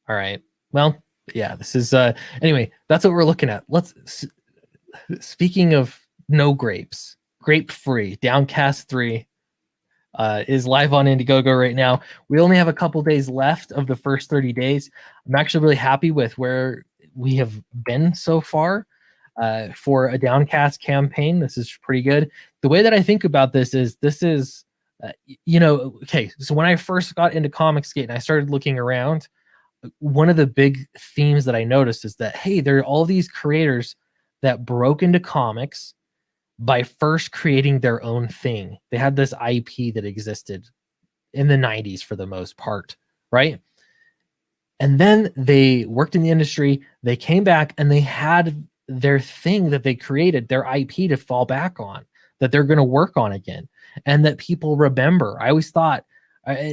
All right. Well, yeah, this is anyway, that's what we're looking at. Speaking of no grapes, grape free, Downcast 3 is live on Indiegogo right now. We only have a couple days left of the first 30 days. I'm actually really happy with where we have been so far for a Downcast campaign. This is pretty good. The way that I think about this is okay, so when I first got into Comicsgate and I started looking around, one of the big themes that I noticed is that, hey, there are all these creators that broke into comics by first creating their own thing. They had this IP that existed in the 90s for the most part, right? And then they worked in the industry, they came back and they had their thing that they created, their IP to fall back on, that they're going to work on again, and that people remember. I always thought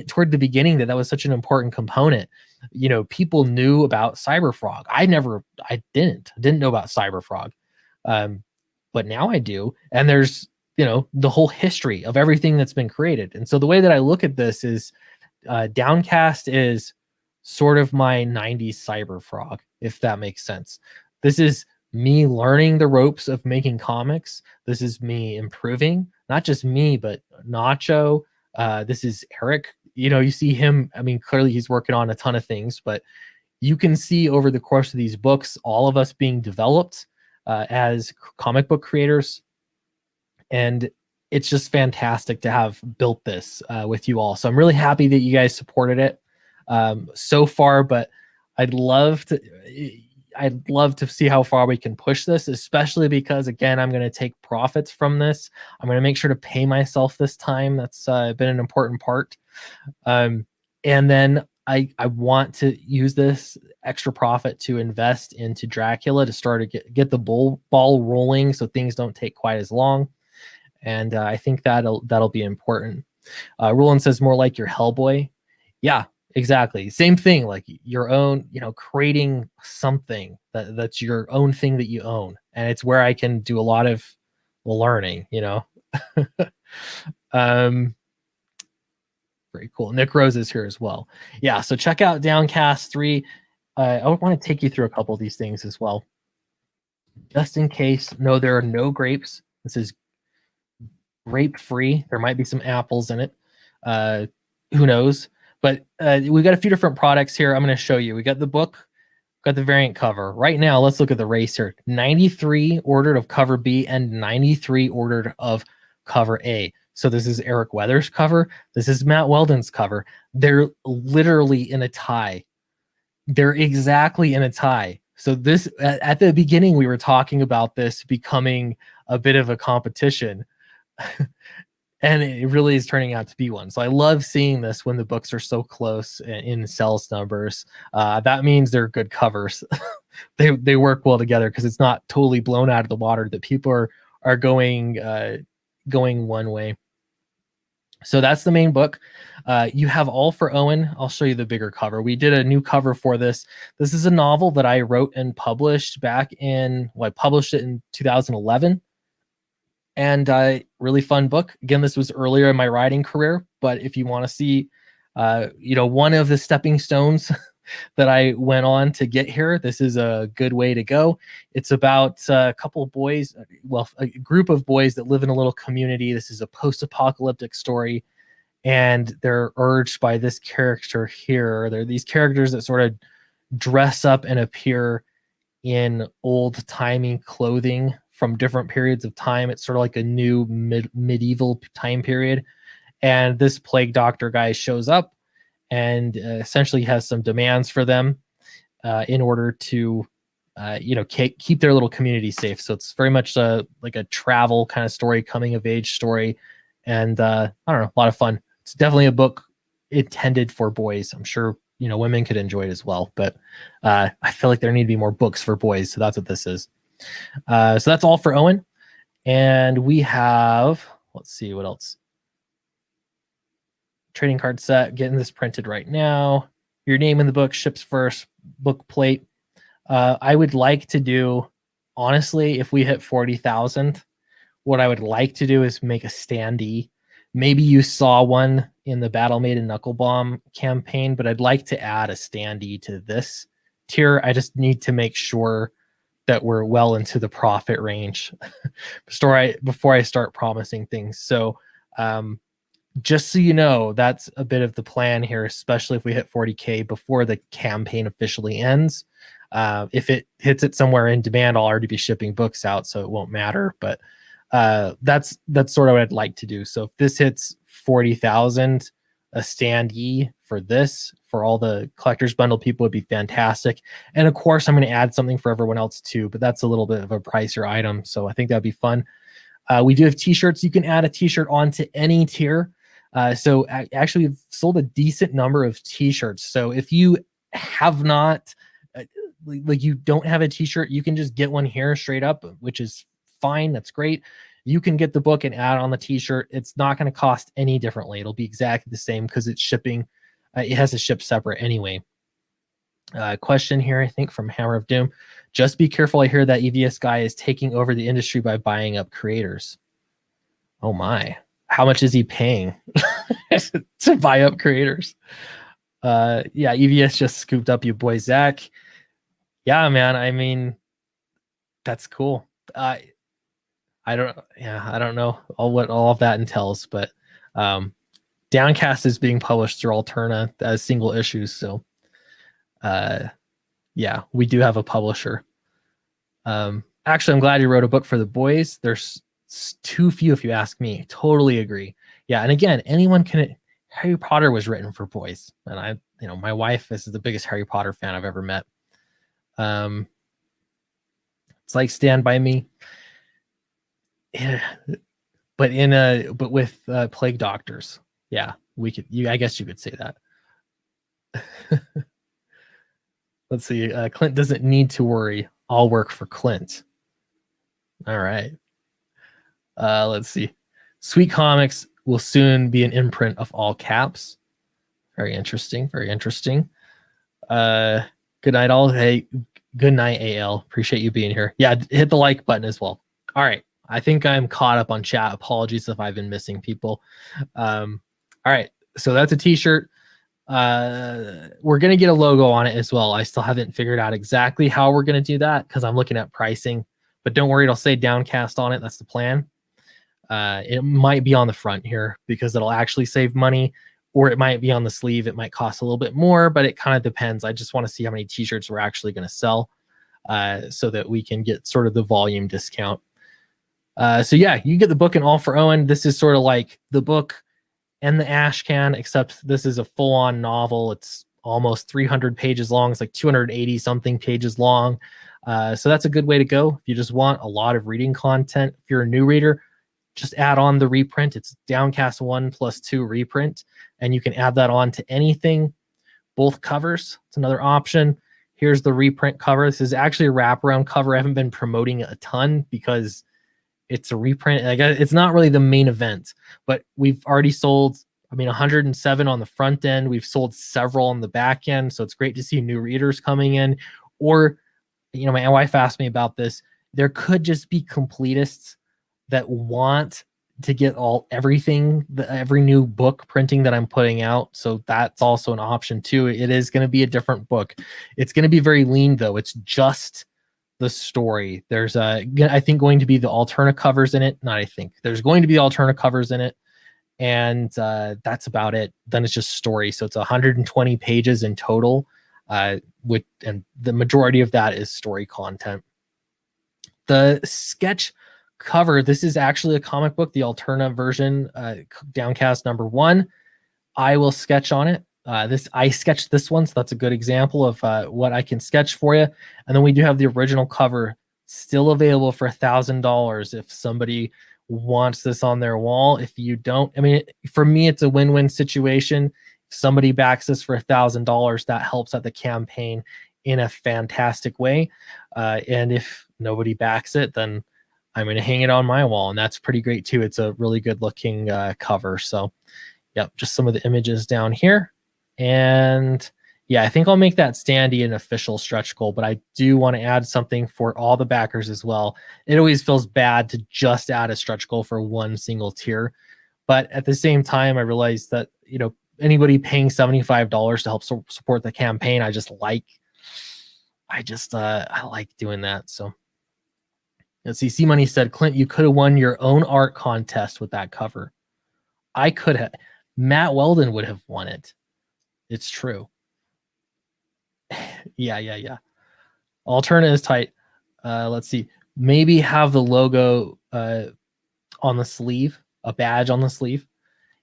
toward the beginning that was such an important component. People knew about Cyberfrog. I didn't know about Cyberfrog. But now I do. And there's, the whole history of everything that's been created. And so the way that I look at this is Downcast is sort of my 90s Cyberfrog, if that makes sense. This is me learning the ropes of making comics. This is me improving, not just me, but Nacho. This is Eric. You see him. I mean, clearly he's working on a ton of things, but you can see over the course of these books, all of us being developed as comic book creators. And it's just fantastic to have built this with you all. So I'm really happy that you guys supported it so far, but I'd love to see how far we can push this, especially because, again, I'm going to take profits from this. I'm going to make sure to pay myself this time. That's been an important part. And then I want to use this extra profit to invest into Dracula to start to get the ball rolling so things don't take quite as long. And I think that'll be important. Roland says more like your Hellboy. Yeah, exactly. Same thing, like your own, creating something that's your own thing that you own. And it's where I can do a lot of learning, Very cool. Nick Rose is here as well. Yeah, so check out Downcast 3. I want to take you through a couple of these things as well. Just in case, no, there are no grapes. This is grape free. There might be some apples in it. Who knows? But we got a few different products here. I'm going to show you. We got the book, got the variant cover. Right now, let's look at the race here. 93 ordered of cover B and 93 ordered of cover A. So this is Eric Weathers' cover. This is Matt Weldon's cover. They're literally in a tie. They're exactly in a tie. So this, at the beginning, we were talking about this becoming a bit of a competition. And it really is turning out to be one. So I love seeing this when the books are so close in sales numbers. That means they're good covers. They work well together because it's not totally blown out of the water that people are going one way. So that's the main book. You have All for Owen. I'll show you the bigger cover. We did a new cover for this. This is a novel that I wrote and published back in, well, I published it in 2011. And really fun book. Again, this was earlier in my writing career, but if you want to see, one of the stepping stones that I went on to get here, this is a good way to go. It's about a couple of boys, well, a group of boys that live in a little community. This is a post-apocalyptic story, and they're urged by this character here. They're these characters that sort of dress up and appear in old-timey clothing from different periods of time. It's sort of like a new medieval time period. And this plague doctor guy shows up and essentially has some demands for them in order to, keep their little community safe. So it's very much like a travel kind of story, coming of age story. And I don't know, a lot of fun. It's definitely a book intended for boys. I'm sure, women could enjoy it as well. But I feel like there need to be more books for boys. So that's what this is. So that's All for Owen. And we have, let's see what else. Trading card set, getting this printed right now. Your name in the book, ships first, book plate. I would like to do, honestly, if we hit 40,000, what I would like to do is make a standee. Maybe you saw one in the Battle Maiden Knuckle Bomb campaign, but I'd like to add a standee to this tier. I just need to make sure that we're well into the profit range before I start promising things. So just so you know, that's a bit of the plan here, especially if we hit 40K before the campaign officially ends. If it hits it somewhere in demand, I'll already be shipping books out, so it won't matter. But that's sort of what I'd like to do. So if this hits 40,000, a standee for this, for all the collector's bundle people, would be fantastic. And of course, I'm going to add something for everyone else too, but that's a little bit of a pricier item. So I think that'd be fun. We do have t-shirts. You can add a t-shirt onto any tier. So actually we've sold a decent number of t-shirts. So if you have not, you don't have a t-shirt, you can just get one here straight up, which is fine. That's great. You can get the book and add on the t-shirt. It's not going to cost any differently. It'll be exactly the same because it's shipping. It has to ship separate anyway. Question here, I think, from Hammer of Doom. Just be careful. I hear that EVS guy is taking over the industry by buying up creators. Oh my. How much is he paying to buy up creators? Yeah, EVS just scooped up you boy, Zach. Yeah, man. I mean, that's cool. I don't know what all of that entails, but Downcast is being published through Alterna as single issues. So yeah, we do have a publisher. Actually, I'm glad you wrote a book for the boys. There's too few, if you ask me. Totally agree. Yeah, and again, anyone can. Harry Potter was written for boys, and my wife is the biggest Harry Potter fan I've ever met. It's like Stand By Me. Yeah, but with plague doctors. Yeah, I guess you could say that. Let's see. Clint doesn't need to worry. I'll work for Clint. All right. Let's see. Sweet Comics will soon be an imprint of all caps. Very interesting. Very interesting. Good night, all. Hey, good night, AL. Appreciate you being here. Yeah, hit the like button as well. All right. I think I'm caught up on chat. Apologies if I've been missing people. All right. So that's a t-shirt. We're going to get a logo on it as well. I still haven't figured out exactly how we're going to do that because I'm looking at pricing. But don't worry, it'll say Downcast on it. That's the plan. It might be on the front here because it'll actually save money, or it might be on the sleeve. It might cost a little bit more, but it kind of depends. I just want to see how many t-shirts we're actually going to sell so that we can get sort of the volume discount. So yeah, you get the book and All for Owen. This is sort of like the book and the ash can, except this is a full-on novel. It's almost 300 pages long. It's like 280 something pages long. So that's a good way to go if you just want a lot of reading content. If you're a new reader, just add on the reprint. It's Downcast 1+2 reprint, and you can add that on to anything. Both covers, it's another option. Here's the reprint cover. This is actually a wraparound cover. I haven't been promoting it a ton because it's a reprint. I guess it's not really the main event, but we've already sold, 107 on the front end. We've sold several on the back end. So it's great to see new readers coming in. Or, my wife asked me about this. There could just be completists that want to get every new book printing that I'm putting out. So that's also an option too. It is going to be a different book. It's going to be very lean though. It's just the story. There's I think going to be the alternate covers in it. There's going to be alternate covers in it. And that's about it. Then it's just story. So it's 120 pages in total. And the majority of that is story content. The sketch cover, this is actually a comic book, the alternative version, Downcast #1. I will sketch on it. I sketched this one, so that's a good example of what I can sketch for you. And then we do have the original cover still available for $1,000 if somebody wants this on their wall. If you don't, for me, it's a win-win situation. If somebody backs this for $1,000, that helps out the campaign in a fantastic way. And if nobody backs it, then I'm going to hang it on my wall, and that's pretty great too. It's a really good looking cover. So yep, just some of the images down here. And yeah, I think I'll make that standee an official stretch goal, but I do want to add something for all the backers as well. It always feels bad to just add a stretch goal for one single tier. But at the same time, I realized that, anybody paying $75 to help support the campaign, I like doing that. So let's see. C-Money said, Clint, you could have won your own art contest with that cover. I could have. Matt Weldon would have won it. It's true. Yeah. Alternate is tight. Let's see. Maybe have the logo on the sleeve, a badge on the sleeve.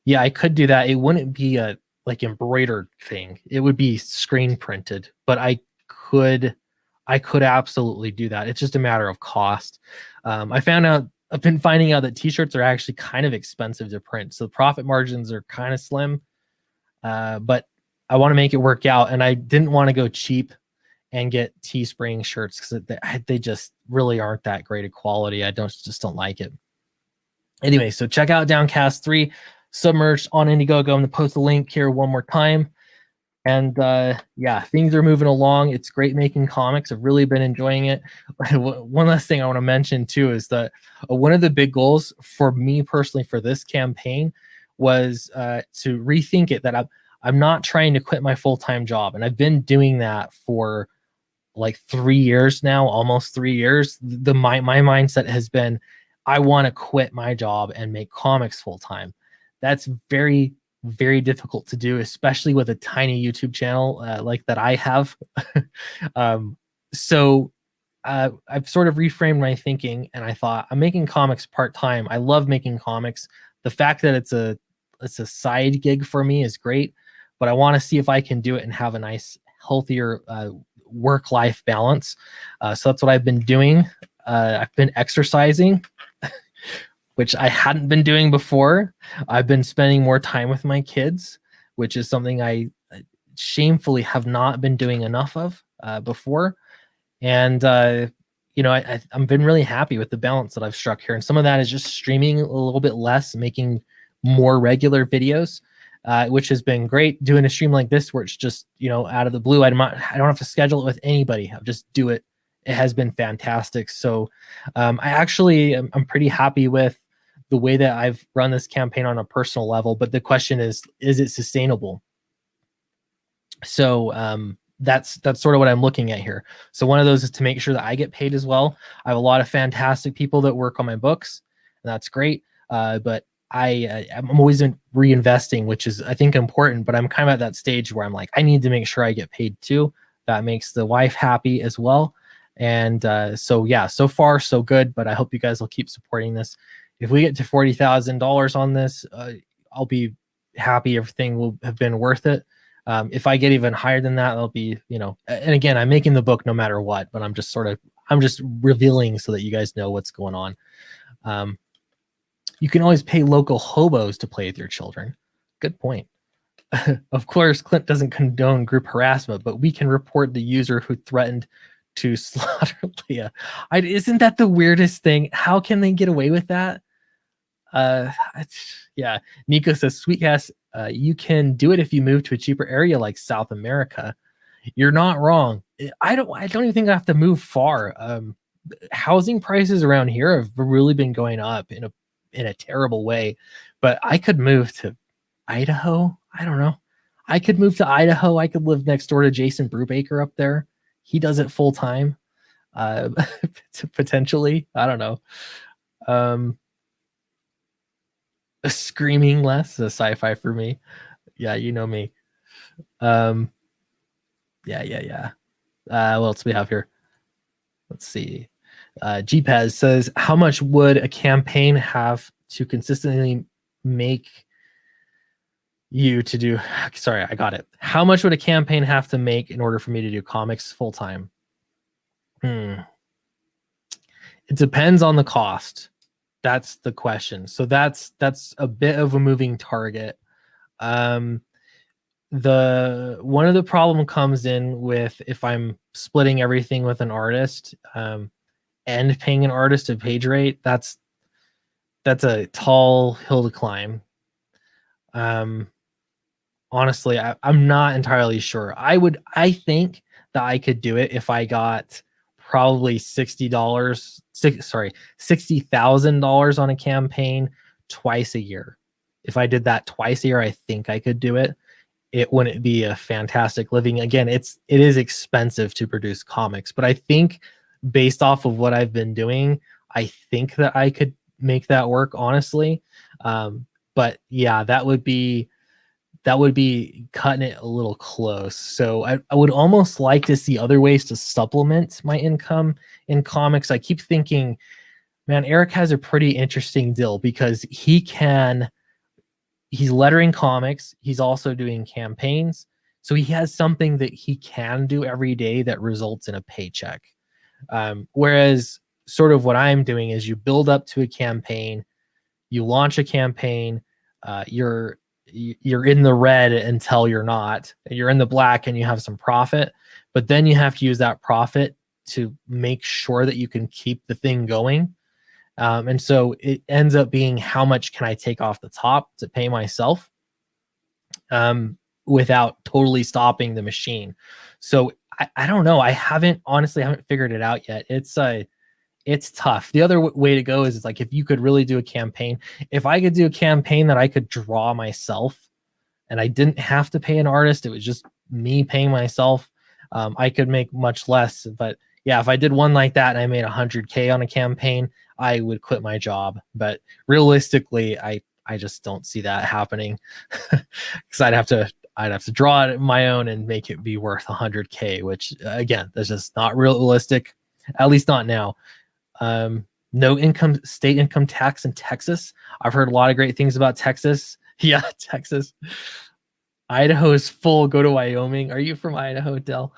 Yeah, I could do that. It wouldn't be a embroidered thing. It would be screen printed, but I could absolutely do that. It's just a matter of cost. I've been finding out that t-shirts are actually kind of expensive to print. So the profit margins are kind of slim, but I want to make it work out. And I didn't want to go cheap and get Teespring shirts because they just really aren't that great of quality. I just don't like it. Anyway, so check out Downcast 3 Submerged on Indiegogo. I'm going to post the link here one more time. And yeah, things are moving along. It's great making comics. I've really been enjoying it. One last thing I want to mention too is that one of the big goals for me personally for this campaign was to rethink it, that I'm not trying to quit my full-time job. And I've been doing that for like 3 years now, almost 3 years. My mindset has been, I want to quit my job and make comics full-time. That's very, very difficult to do, especially with a tiny YouTube channel like that I have. So I've sort of reframed my thinking, and I thought, I'm making comics part-time. I love making comics. The fact that it's a side gig for me is great, but I want to see if I can do it and have a nice, healthier work-life balance. So that's what I've been doing. I've been exercising, which I hadn't been doing before. I've been spending more time with my kids, which is something I shamefully have not been doing enough of before. And, I've been really happy with the balance that I've struck here. And some of that is just streaming a little bit less, making more regular videos, which has been great. Doing a stream like this where it's just, out of the blue. I don't have to schedule it with anybody. I'll just do it. It has been fantastic. So I'm pretty happy with the way that I've run this campaign on a personal level. But the question is it sustainable? So that's sort of what I'm looking at here. So one of those is to make sure that I get paid as well. I have a lot of fantastic people that work on my books, and that's great. But I'm always reinvesting, which is, I think, important. But I'm kind of at that stage where I'm like, I need to make sure I get paid too. That makes the wife happy as well. And so yeah, so far so good, but I hope you guys will keep supporting this. If we get to $40,000 on this, I'll be happy. Everything will have been worth it. If I get even higher than that, I'll be, and again, I'm making the book no matter what, but I'm just revealing so that you guys know what's going on. You can always pay local hobos to play with your children. Good point. Of course, Clint doesn't condone group harassment, but we can report the user who threatened to slaughter Leah. Isn't that the weirdest thing? How can they get away with that? Yeah. Nico says, sweet ass, you can do it if you move to a cheaper area like South America. You're not wrong. I don't even think I have to move far. Housing prices around here have really been going up in a terrible way, but I could move to Idaho. I don't know. I could move to Idaho. I could live next door to Jason Brubaker up there. He does it full time. Potentially. I don't know. Screaming less is a sci-fi for me. Yeah, you know me. Yeah. What else do we have here? Let's see. GPaz says, how much would a campaign have to consistently make you to do? Sorry, I got it. How much would a campaign have to make in order for me to do comics full time? It depends on the cost. That's the question. So that's a bit of a moving target. One of the problem comes in with if I'm splitting everything with an artist and paying an artist a page rate. That's a tall hill to climb. Honestly, I'm not entirely sure. I think that I could do it if I got probably $60,000 on a campaign twice a year. If I did that twice a year, I think I could do it. It wouldn't be a fantastic living. Again, it is expensive to produce comics, but I think based off of what I've been doing, I think that I could make that work, honestly. But yeah, that would be cutting it a little close. So I would almost like to see other ways to supplement my income in comics. I keep thinking, man, Eric has a pretty interesting deal because he's lettering comics. He's also doing campaigns. So he has something that he can do every day that results in a paycheck. Whereas sort of what I'm doing is you build up to a campaign, you launch a campaign, you're in the red until you're not. You're in the black and you have some profit, but then you have to use that profit to make sure that you can keep the thing going. And so it ends up being how much can I take off the top to pay myself without totally stopping the machine. So I don't know. I haven't figured it out yet. It's tough. The other way to go is like if you could really do a campaign. If I could do a campaign that I could draw myself and I didn't have to pay an artist, it was just me paying myself, I could make much less. But yeah, if I did one like that and I made 100K on a campaign, I would quit my job. But realistically, I just don't see that happening because I'd have to draw it my own and make it be worth 100K, which again, that's just not realistic, at least not now. No state income tax in Texas. I've heard a lot of great things about Texas. Yeah, Texas. Idaho is full. Go to Wyoming. Are you from Idaho, Del?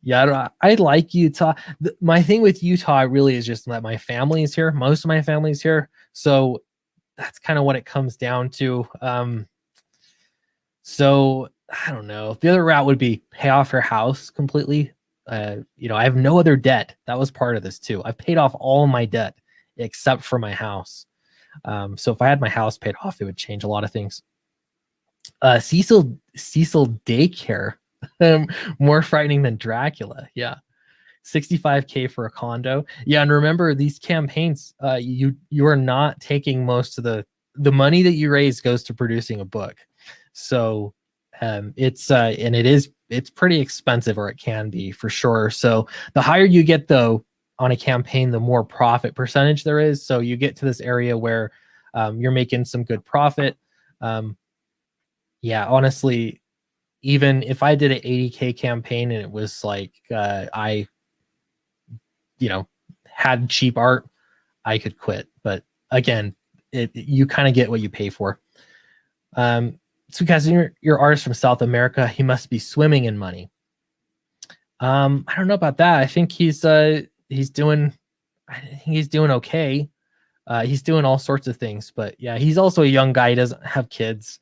Yeah, I like Utah. My thing with Utah really is just that my family is here. Most of my family is here. So that's kind of what it comes down to. So I don't know. The other route would be pay off your house completely. I have no other debt. That was part of this too. I've paid off all my debt except for my house. So if I had my house paid off, it would change a lot of things. Cecil Daycare, more frightening than Dracula. Yeah, 65K for a condo. Yeah, and remember these campaigns. You are not taking most of the money that you raise goes to producing a book. So it's pretty expensive, or it can be for sure. So the higher you get though on a campaign, the more profit percentage there is. So you get to this area where you're making some good profit. Yeah, honestly, even if I did an 80K campaign and it was like had cheap art, I could quit. But again, you kind of get what you pay for. So because you're artist from South America, he must be swimming in money. I don't know about that. I think he's doing okay. He's doing all sorts of things, but yeah, he's also a young guy. He doesn't have kids,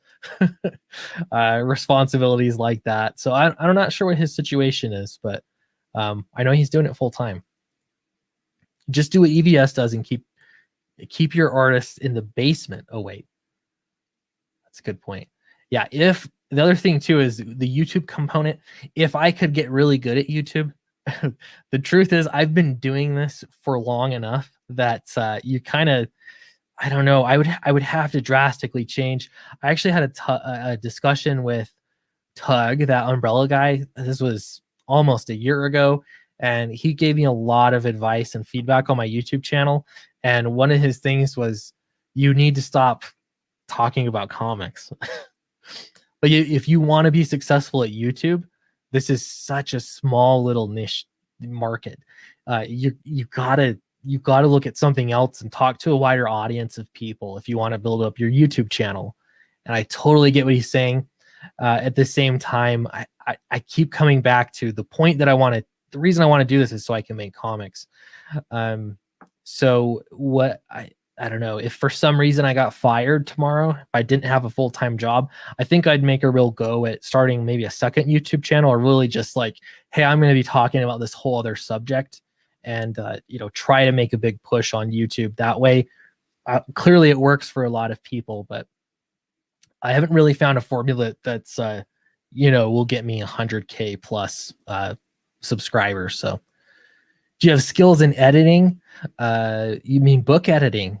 responsibilities like that. So I'm not sure what his situation is, but I know he's doing it full time. Just do what EVS does and keep your artists in the basement. Oh wait, that's a good point. Yeah, if the other thing too is the YouTube component. If I could get really good at YouTube, the truth is I've been doing this for long enough that you kind of, I don't know, I would have to drastically change. I actually had a discussion with Tug, that umbrella guy. This was almost a year ago, and he gave me a lot of advice and feedback on my YouTube channel. And one of his things was, you need to stop talking about comics. But if you want to be successful at YouTube, this is such a small little niche market. You gotta look at something else and talk to a wider audience of people if you want to build up your YouTube channel. And I totally get what he's saying. At the same time, I keep coming back to the point that the reason I want to do this is so I can make comics. So what I don't know, if for some reason I got fired tomorrow, if I didn't have a full-time job, I think I'd make a real go at starting maybe a second YouTube channel, or really just like, hey, I'm going to be talking about this whole other subject, and try to make a big push on YouTube that way. Clearly it works for a lot of people, but I haven't really found a formula that's will get me 100K plus subscribers. So do you have skills in editing? You mean book editing?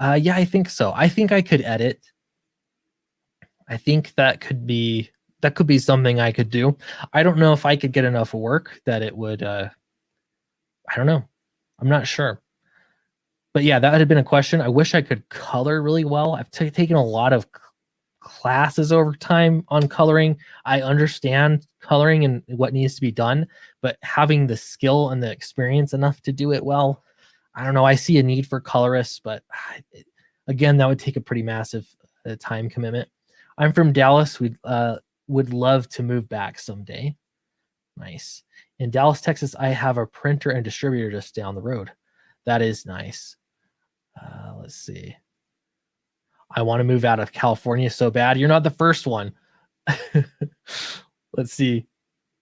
Yeah, I think so. I think I could edit. I think that could be something I could do. I don't know if I could get enough work that it would I don't know. I'm not sure. But yeah, that had been a question. I wish I could color really well. I've taken a lot of classes over time on coloring. I understand coloring and what needs to be done, but having the skill and the experience enough to do it well, I don't know. I see a need for colorists, but again, that would take a pretty massive time commitment. I'm from Dallas. We would love to move back someday. Nice. In Dallas, Texas, I have a printer and distributor just down the road. That is nice. Let's see. I want to move out of California so bad. You're not the first one. Let's see.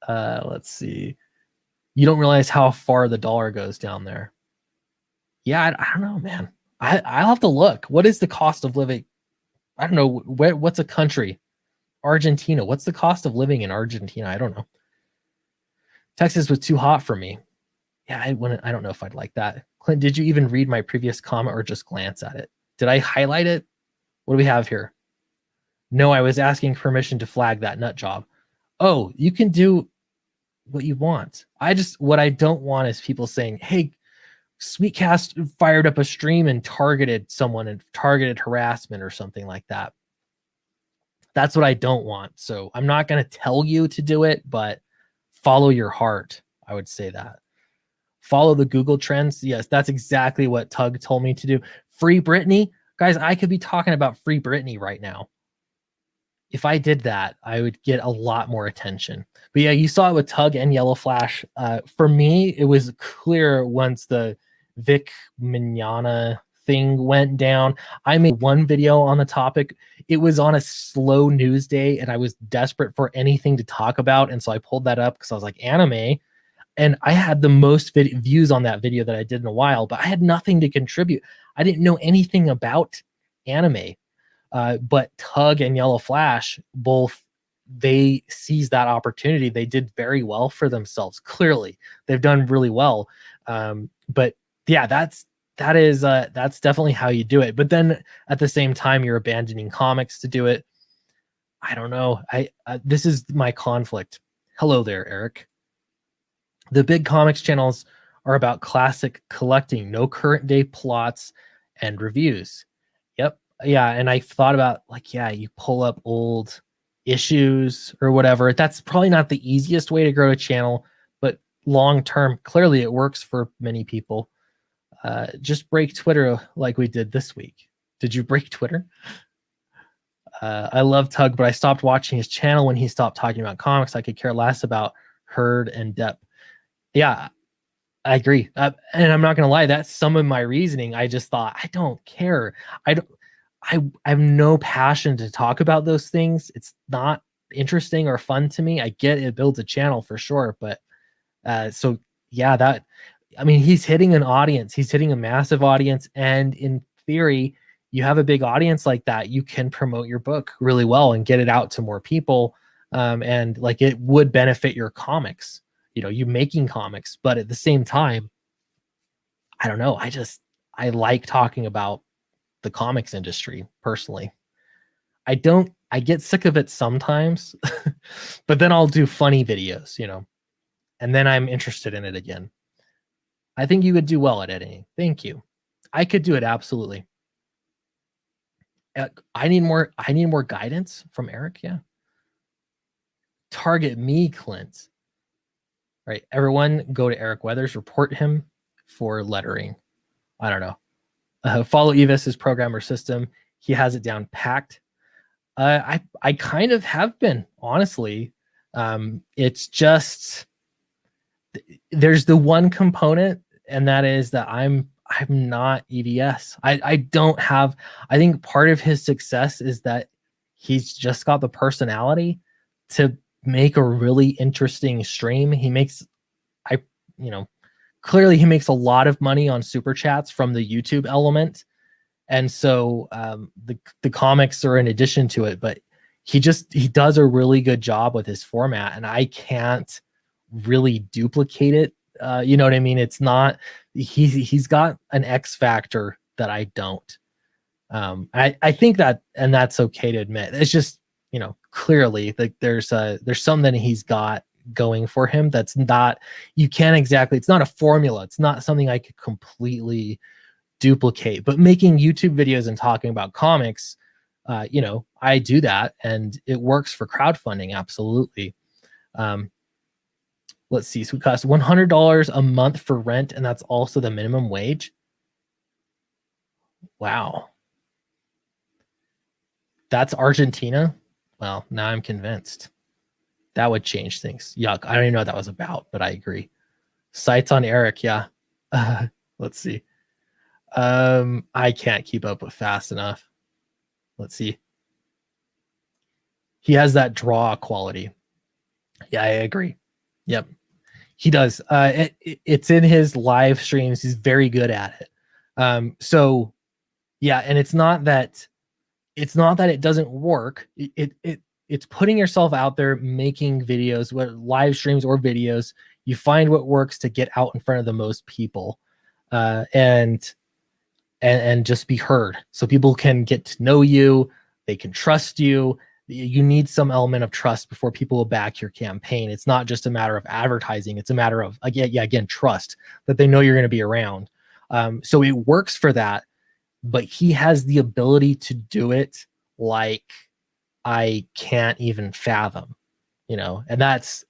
You don't realize how far the dollar goes down there. Yeah, I don't know, man. I'll have to look. What is the cost of living? I don't know. What's a country? Argentina. What's the cost of living in Argentina? I don't know. Texas was too hot for me. Yeah, I don't know if I'd like that. Clint, did you even read my previous comment or just glance at it? Did I highlight it? What do we have here? No, I was asking permission to flag that nut job. Oh, you can do what you want. What I don't want is people saying, hey, Sweetcast fired up a stream and targeted someone and targeted harassment or something like that. That's what I don't want. So I'm not going to tell you to do it, but follow your heart. I would say that. Follow the Google trends. Yes, that's exactly what Tug told me to do. Free Britney. Guys, I could be talking about Free Britney right now. If I did that, I would get a lot more attention. But yeah, you saw it with Tug and Yellow Flash. For me, it was clear once the Vic Mignogna thing went down. I made one video on the topic. It was on a slow news day, and I was desperate for anything to talk about. And so I pulled that up because I was like, anime. And I had the most views on that video that I did in a while, but I had nothing to contribute. I didn't know anything about anime. But Tug and Yellow Flash, both, they seized that opportunity. They did very well for themselves. Clearly, they've done really well. But yeah, that's definitely how you do it. But then at the same time, you're abandoning comics to do it. I don't know. This is my conflict. Hello there, Eric. The big comics channels are about classic collecting, no current day plots and reviews. Yep. Yeah. And I thought about you pull up old issues or whatever. That's probably not the easiest way to grow a channel, but long term, clearly it works for many people. Just break Twitter like we did this week. Did you break Twitter? I love Tug, but I stopped watching his channel when he stopped talking about comics. I could care less about Herd and Depp. Yeah, I agree. And I'm not going to lie, that's some of my reasoning. I just thought, I don't care. I have no passion to talk about those things. It's not interesting or fun to me. I get it builds a channel for sure, but so yeah, I mean, he's hitting an audience. He's hitting a massive audience, and in theory, you have a big audience like that, you can promote your book really well and get it out to more people. And like it would benefit your comics, you making comics, but at the same time, I don't know. I like talking about the comics industry personally. I get sick of it sometimes, but then I'll do funny videos, and then I'm interested in it again. I think you would do well at editing. Thank you. I could do it absolutely. I need more guidance from Eric. Yeah. Target me, Clint. Right. Everyone go to Eric Weathers, report him for lettering. I don't know. Follow Evis's programmer system. He has it down packed. I kind of have been, honestly. It's just there's the one component, and that is that I'm not EVS. I don't have. I think part of his success is that he's just got the personality to make a really interesting stream. Clearly he makes a lot of money on super chats from the YouTube element. And so the comics are in addition to it, but he does a really good job with his format, and I can't really duplicate it. You know what I mean? It's not, he's got an X factor that I don't. I think that, and that's okay to admit. It's just, clearly like there's something he's got going for him that's not, you can't exactly, it's not a formula. It's not something I could completely duplicate, but making YouTube videos and talking about comics, I do that and it works for crowdfunding. Absolutely. Let's see. So it costs $100 a month for rent, and that's also the minimum wage. Wow. That's Argentina? Well, now I'm convinced. That would change things. Yuck. I don't even know what that was about, but I agree. Sites on Eric, yeah. Let's see. I can't keep up with fast enough. Let's see. He has that draw quality. Yeah, I agree. Yep. He does. It's in his live streams. He's very good at it. So yeah, and it's not that it doesn't work. It's putting yourself out there, making videos, whether live streams or videos. You find what works to get out in front of the most people, and just be heard, so people can get to know you. They can trust you. You need some element of trust before people will back your campaign. It's not just a matter of advertising. It's a matter of, again, trust that they know you're going to be around. So it works for that, but he has the ability to do it like I can't even fathom, and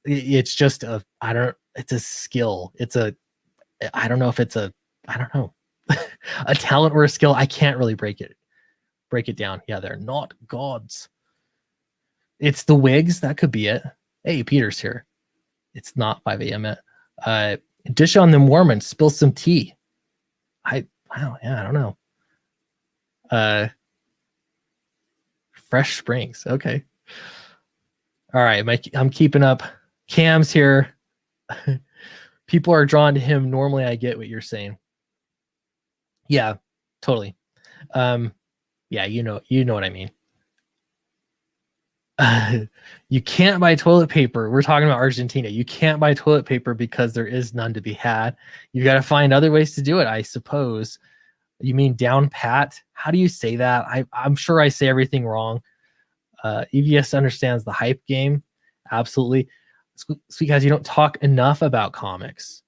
it's just it's a skill. I don't know if it's a talent or a skill. I can't really break it down. Yeah, they're not gods. It's the wigs. That could be it. Hey, Peter's here. It's not 5 a.m. yet. Dish on them Mormons. Spill some tea. I don't know. Fresh Springs. Okay. All right. I'm keeping up. Cam's here. People are drawn to him. Normally, I get what you're saying. Yeah, totally. Yeah, you know what I mean. You can't buy toilet paper. We're talking about Argentina. You can't buy toilet paper because there is none to be had. You got to find other ways to do it, I suppose. You mean down pat? How do you say that? I'm sure I say everything wrong. EVS understands the hype game. Absolutely. It's because you don't talk enough about comics.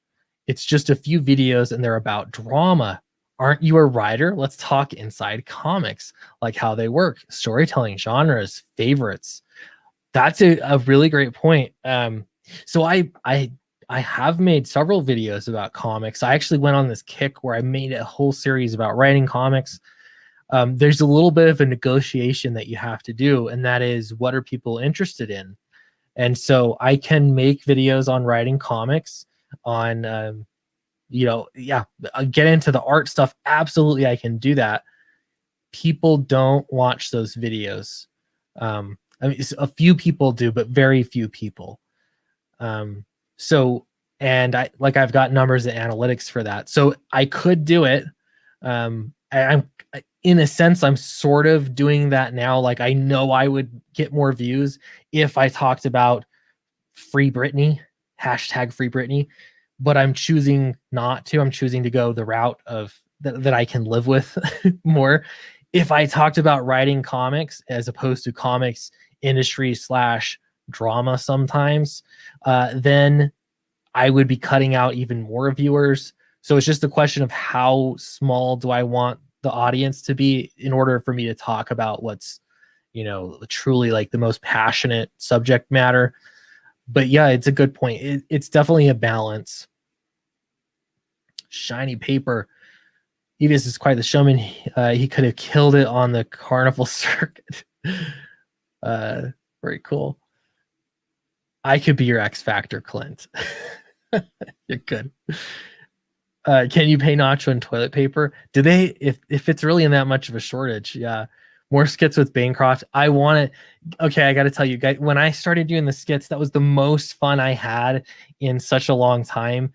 It's just a few videos and they're about drama. Aren't you a writer? Let's talk inside comics, like how they work, storytelling, genres, favorites. That's a really great point. So I I have made several videos about comics. I actually went on this kick where I made a whole series about writing comics. There's a little bit of a negotiation that you have to do, and that is, what are people interested in? And so I can make videos on writing comics, on get into the art stuff. Absolutely, I can do that. People don't watch those videos. I mean, a few people do, but very few people. So, and I've got numbers and analytics for that. So I could do it. I'm in a sense, I'm sort of doing that now. Like, I know I would get more views if I talked about Free Britney, hashtag Free Britney, but I'm choosing not to. I'm choosing to go the route of that I can live with more. If I talked about writing comics as opposed to comics industry / drama sometimes, then I would be cutting out even more viewers. So it's just a question of how small do I want the audience to be in order for me to talk about what's, truly like the most passionate subject matter. But yeah, it's a good point. It's definitely a balance. Shiny paper. Evius is quite the showman. He could have killed it on the carnival circuit. Very cool. I could be your X Factor, Clint. You're good. Can you pay Nacho in toilet paper? Do they, if it's really in that much of a shortage? Yeah. More skits with Bancroft. I want it. Okay, I got to tell you guys, when I started doing the skits, that was the most fun I had in such a long time.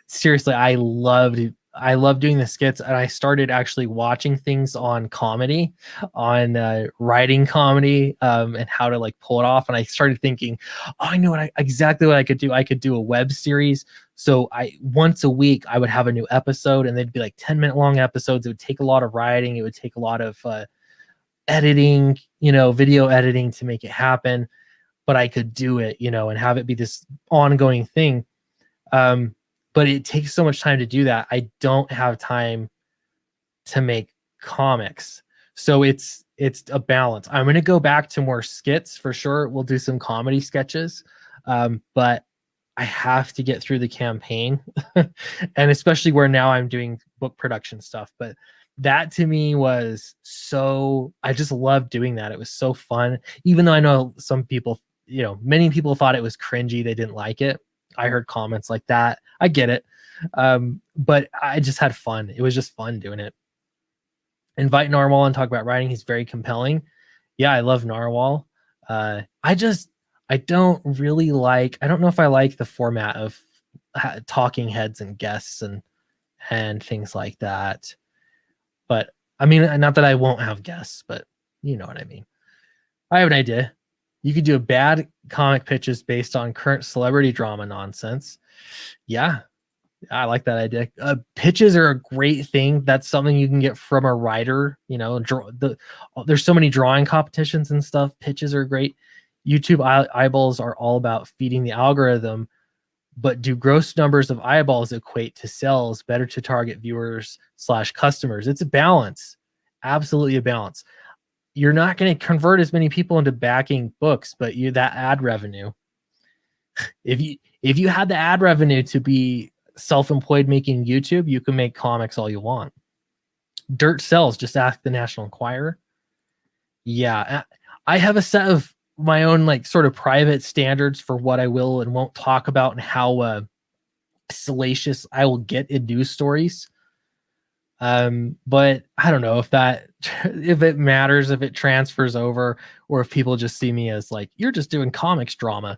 Seriously, I loved doing the skits, and I started actually watching things on comedy, on writing comedy, and how to like pull it off. And I started thinking, oh, I know exactly what I could do. I could do a web series. So once a week I would have a new episode, and they'd be like 10-minute long episodes. It would take a lot of writing. It would take a lot of editing, video editing to make it happen. But I could do it, and have it be this ongoing thing. But it takes so much time to do that. I don't have time to make comics. So it's a balance. I'm going to go back to more skits for sure. We'll do some comedy sketches. But I have to get through the campaign, and especially where now I'm doing book production stuff. But that to me was I just loved doing that. It was so fun. Even though I know some people, many people thought it was cringy. They didn't like it. I heard comments like that. I get it. But I just had fun. It was just fun doing it. Invite Narwhal and talk about writing. He's very compelling. Yeah, I love Narwhal. I don't really I don't know if I like the format of talking heads and guests and things like that. But I mean, not that I won't have guests, but you know what I mean. I have an idea. You could do a bad comic pitches based on current celebrity drama nonsense. Yeah, I like that idea. Pitches are a great thing. That's something you can get from a writer. There's so many drawing competitions and stuff. Pitches are great. YouTube eyeballs are all about feeding the algorithm, but do gross numbers of eyeballs equate to sales? Better to target viewers / customers. It's a balance. Absolutely a balance. You're not going to convert as many people into backing books, but that ad revenue. If you had the ad revenue to be self-employed making YouTube, you can make comics all you want. Dirt sells. Just ask the National Enquirer. Yeah, I have a set of my own like sort of private standards for what I will and won't talk about, and how salacious I will get in news stories. But I don't know if it matters, if it transfers over, or if people just see me as like, you're just doing comics drama.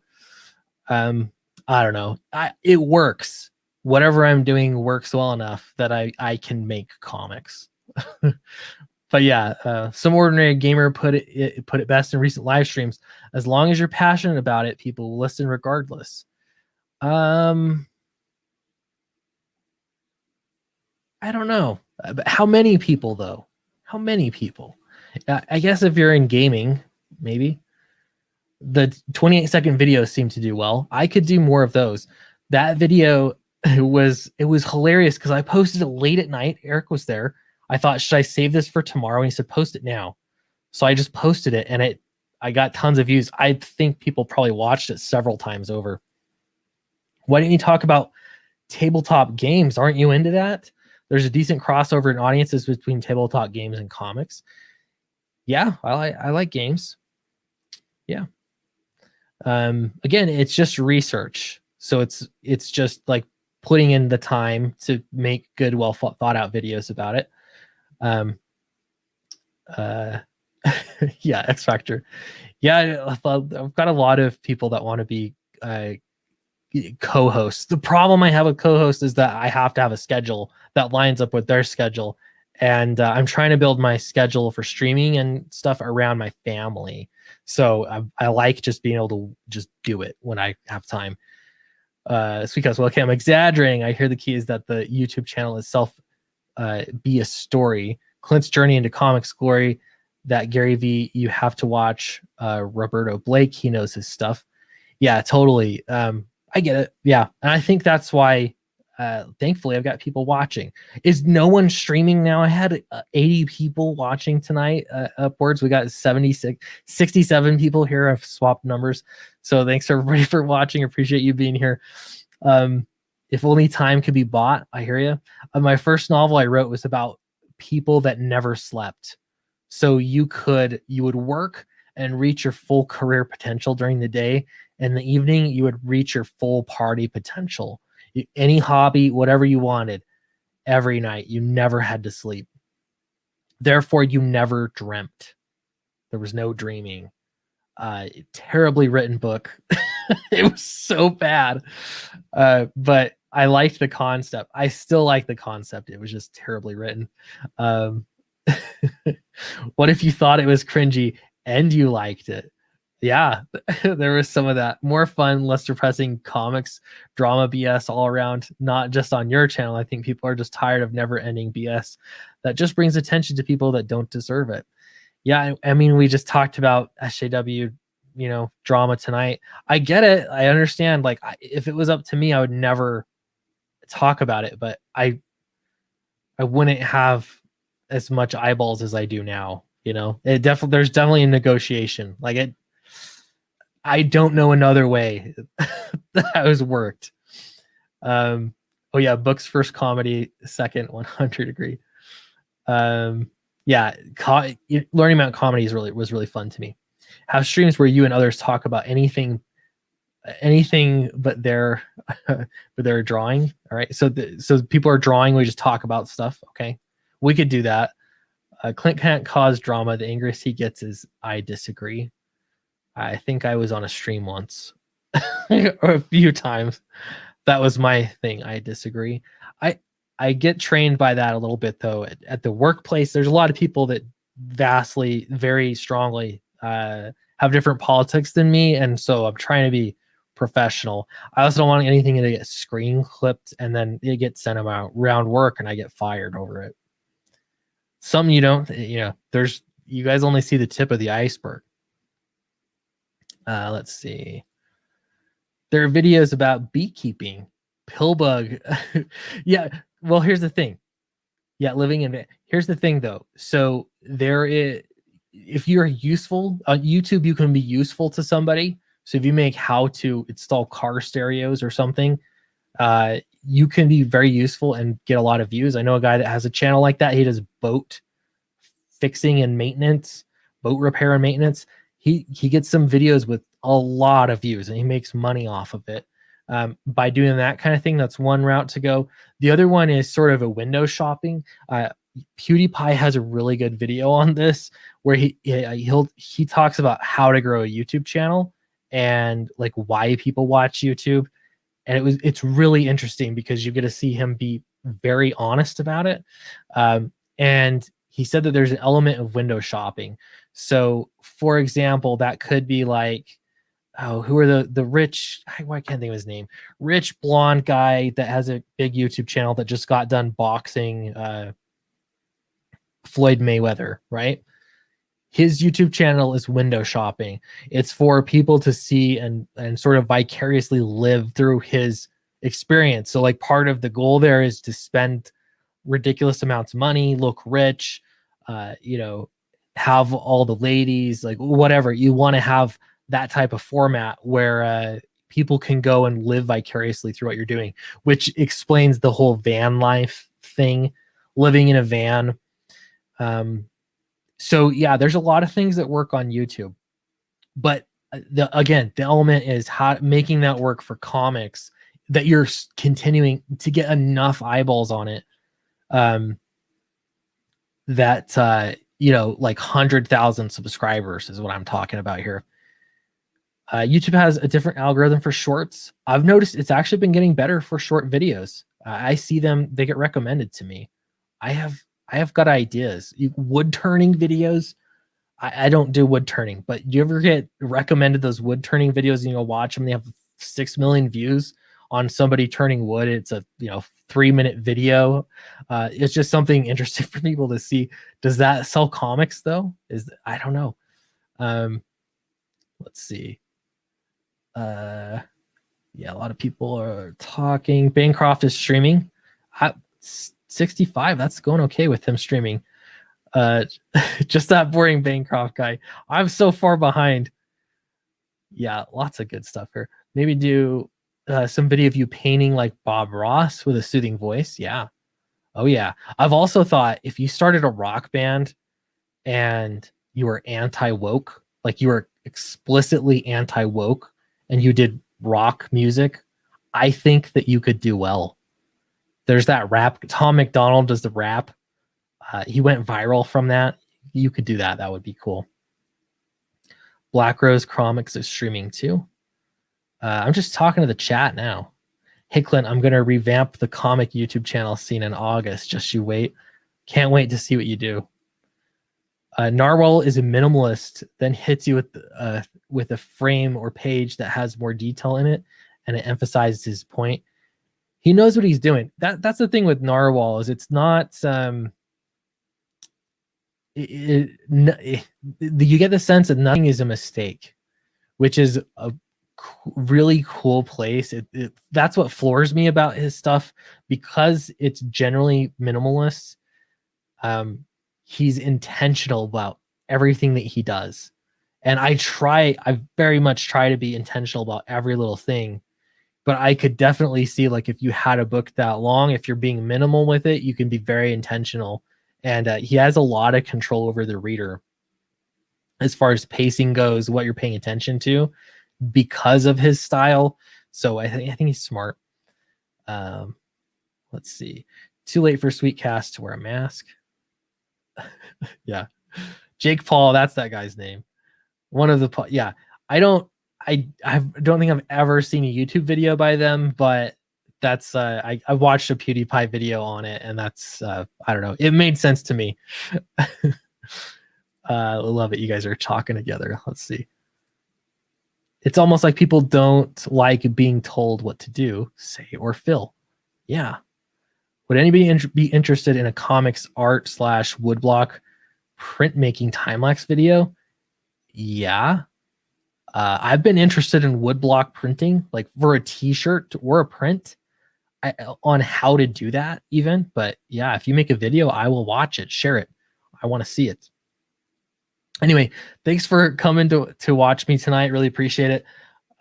I don't know. It works. Whatever I'm doing works well enough that I can make comics. But yeah, some ordinary gamer put it best in recent live streams. As long as you're passionate about it, people will listen regardless. I don't know. But how many people though? How many people? I guess if you're in gaming, maybe. The 28-second videos seem to do well. I could do more of those. That video, it was hilarious because I posted it late at night. Eric was there. I thought, should I save this for tomorrow? And he said, post it now. So I just posted it, and I got tons of views. I think people probably watched it several times over. Why didn't you talk about tabletop games? Aren't you into that? There's a decent crossover in audiences between tabletop games and comics. Yeah, I like games. Yeah. Again, it's just research. So it's just like putting in the time to make good, well thought out videos about it. Yeah, X Factor. Yeah, I've got a lot of people that want to be co-hosts. The problem I have with co-hosts is that I have to have a schedule that lines up with their schedule, and I'm trying to build my schedule for streaming and stuff around my family. So I like just being able to just do it when I have time. Sweet Cause, well, okay, I'm exaggerating. I hear the key is that the YouTube channel itself be a story. Clint's journey into comics glory. That Gary V, you have to watch. Roberto Blake, he knows his stuff. Yeah, totally. I get it. Yeah, and I think that's why. Thankfully, I've got people watching. Is no one streaming now? I had 80 people watching tonight. Upwards, we got 67 people here. I've swapped numbers. So thanks everybody for watching. Appreciate you being here. If only time could be bought. I hear you. My first novel I wrote was about people that never slept. So you would work and reach your full career potential during the day. In the evening, you would reach your full party potential. Any hobby, whatever you wanted, every night. You never had to sleep. Therefore, you never dreamt. There was no dreaming. Terribly written book. It was so bad. But I liked the concept. I still like the concept. It was just terribly written. What if you thought it was cringy and you liked it? Yeah, there was some of that. More fun, less depressing comics, drama BS all around, not just on your channel. I think people are just tired of never-ending BS that just brings attention to people that don't deserve it. Yeah, I mean, we just talked about SJW, drama tonight. I get it. I understand. Like, if it was up to me, I would never talk about it, but I wouldn't have as much eyeballs as I do now. There's definitely a negotiation. Like I don't know another way that has worked. Oh yeah, books first, comedy second, 100 degree. Yeah, learning about comedy was really fun to me. Have streams where you and others talk about anything but their drawing. All right, so people are drawing. We just talk about stuff. Okay, we could do that. Clint can't cause drama. The angriest he gets is I disagree. I think I was on a stream once or a few times. That was my thing. I disagree. I get trained by that a little bit though. At the workplace, there's a lot of people that very strongly have different politics than me, and so I'm trying to be professional. I also don't want anything to get screen clipped and then it gets sent around work and I get fired over it. Some you don't, you guys only see the tip of the iceberg. Let's see. There are videos about beekeeping, pillbug. Yeah. Well, here's the thing. Yeah, here's the thing though. So if you're useful on YouTube, you can be useful to somebody. So if you make how to install car stereos or something, you can be very useful and get a lot of views. I know a guy that has a channel like that. He does boat fixing and maintenance, boat repair and maintenance. He gets some videos with a lot of views and he makes money off of it. By doing that kind of thing, that's one route to go. The other one is sort of a window shopping. PewDiePie has a really good video on this where he talks about how to grow a YouTube channel and like why people watch YouTube. And it's really interesting because you get to see him be very honest about it. And he said that there's an element of window shopping. So for example, that could be like, who are the rich, I can't think of his name, rich blonde guy that has a big YouTube channel that just got done boxing Floyd Mayweather, right? His YouTube channel is window shopping. It's for people to see and sort of vicariously live through his experience. So like part of the goal there is to spend ridiculous amounts of money, look rich, have all the ladies, like whatever. You want to have that type of format where people can go and live vicariously through what you're doing, which explains the whole van life thing, living in a van. So yeah, there's a lot of things that work on YouTube, but the element is how making that work for comics, that you're continuing to get enough eyeballs on it. That like 100,000 subscribers is what I'm talking about here. YouTube has a different algorithm for shorts. I've noticed it's actually been getting better for short videos. I see them; they get recommended to me. I have got ideas. Wood turning videos. I don't do wood turning, but you ever get recommended those wood turning videos and you'll watch them? They have 6 million views on somebody turning wood. It's a 3-minute video. It's just something interesting for people to see. Does that sell comics though? I don't know. Let's see. Yeah, a lot of people are talking. Bancroft is streaming. 65. That's going okay with him streaming. Just that boring Bancroft guy. I'm so far behind. Yeah, lots of good stuff here. Maybe do some video of you painting like Bob Ross with a soothing voice. Yeah. Oh yeah. I've also thought if you started a rock band and you were anti-woke, like you were explicitly anti-woke and you did rock music, I think that you could do well. There's that rap. Tom McDonald does the rap. He went viral from that. You could do that. That would be cool. Black Rose Comics is streaming too. I'm just talking to the chat now. Hey, Clint, I'm going to revamp the comic YouTube channel scene in August. Just you wait. Can't wait to see what you do. Narwhal is a minimalist, then hits you with a frame or page that has more detail in it, and it emphasizes his point. He knows what he's doing. That's the thing with Narwhal, is it's not... you get the sense that nothing is a mistake, which is a really cool place. That's what floors me about his stuff, because it's generally minimalist. He's intentional about everything that he does, and I very much try to be intentional about every little thing. But I could definitely see, like, if you had a book that long, if you're being minimal with it, you can be very intentional. And he has a lot of control over the reader as far as pacing goes, what you're paying attention to, because of his style. So I think he's smart. Let's see. Too late for Sweetcast to wear a mask. Yeah. Jake Paul, that's that guy's name. One of the... Yeah. I don't think I've ever seen a YouTube video by them, but that's I watched a PewDiePie video on it, and that's I don't know, it made sense to me. I love it. You guys are talking together. Let's see. It's almost like people don't like being told what to do, say, or feel. Yeah. Would anybody be interested in a comics art / woodblock printmaking time-lapse video? Yeah. I've been interested in woodblock printing, like for a t-shirt or a print, on how to do that even. But yeah, if you make a video, I will watch it, share it. I want to see it. Anyway, thanks for coming to watch me tonight. Really appreciate it.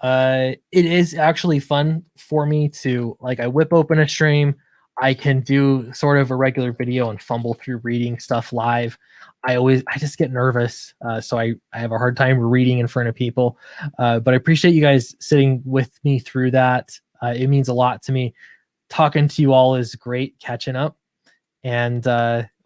It is actually fun for me to, like, I whip open a stream. I can do sort of a regular video and fumble through reading stuff live. I just get nervous. So I have a hard time reading in front of people. But I appreciate you guys sitting with me through that. It means a lot to me. Talking to you all is great, catching up. And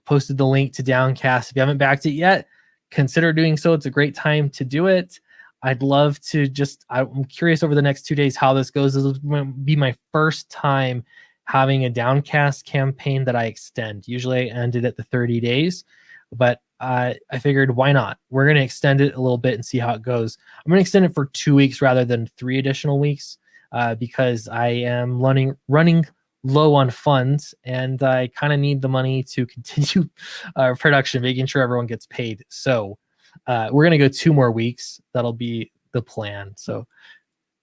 posted the link to Downcast. If you haven't backed it yet, consider doing so. It's a great time to do it. I'd love to I'm curious over the next 2 days how this goes. This will be my first time having a Downcast campaign that I extend. Usually I ended at the 30 days, but I figured, why not? We're going to extend it a little bit and see how it goes. I'm going to extend it for 2 weeks rather than 3 additional weeks, because I am running low on funds, and I kind of need the money to continue production, making sure everyone gets paid. So we're going to go 2 more weeks. That'll be the plan. So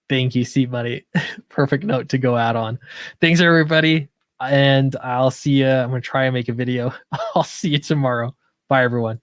thank you, Seed Money. Perfect note to go out on. Thanks, everybody. And I'll see you. I'm going to try and make a video. I'll see you tomorrow. Bye, everyone.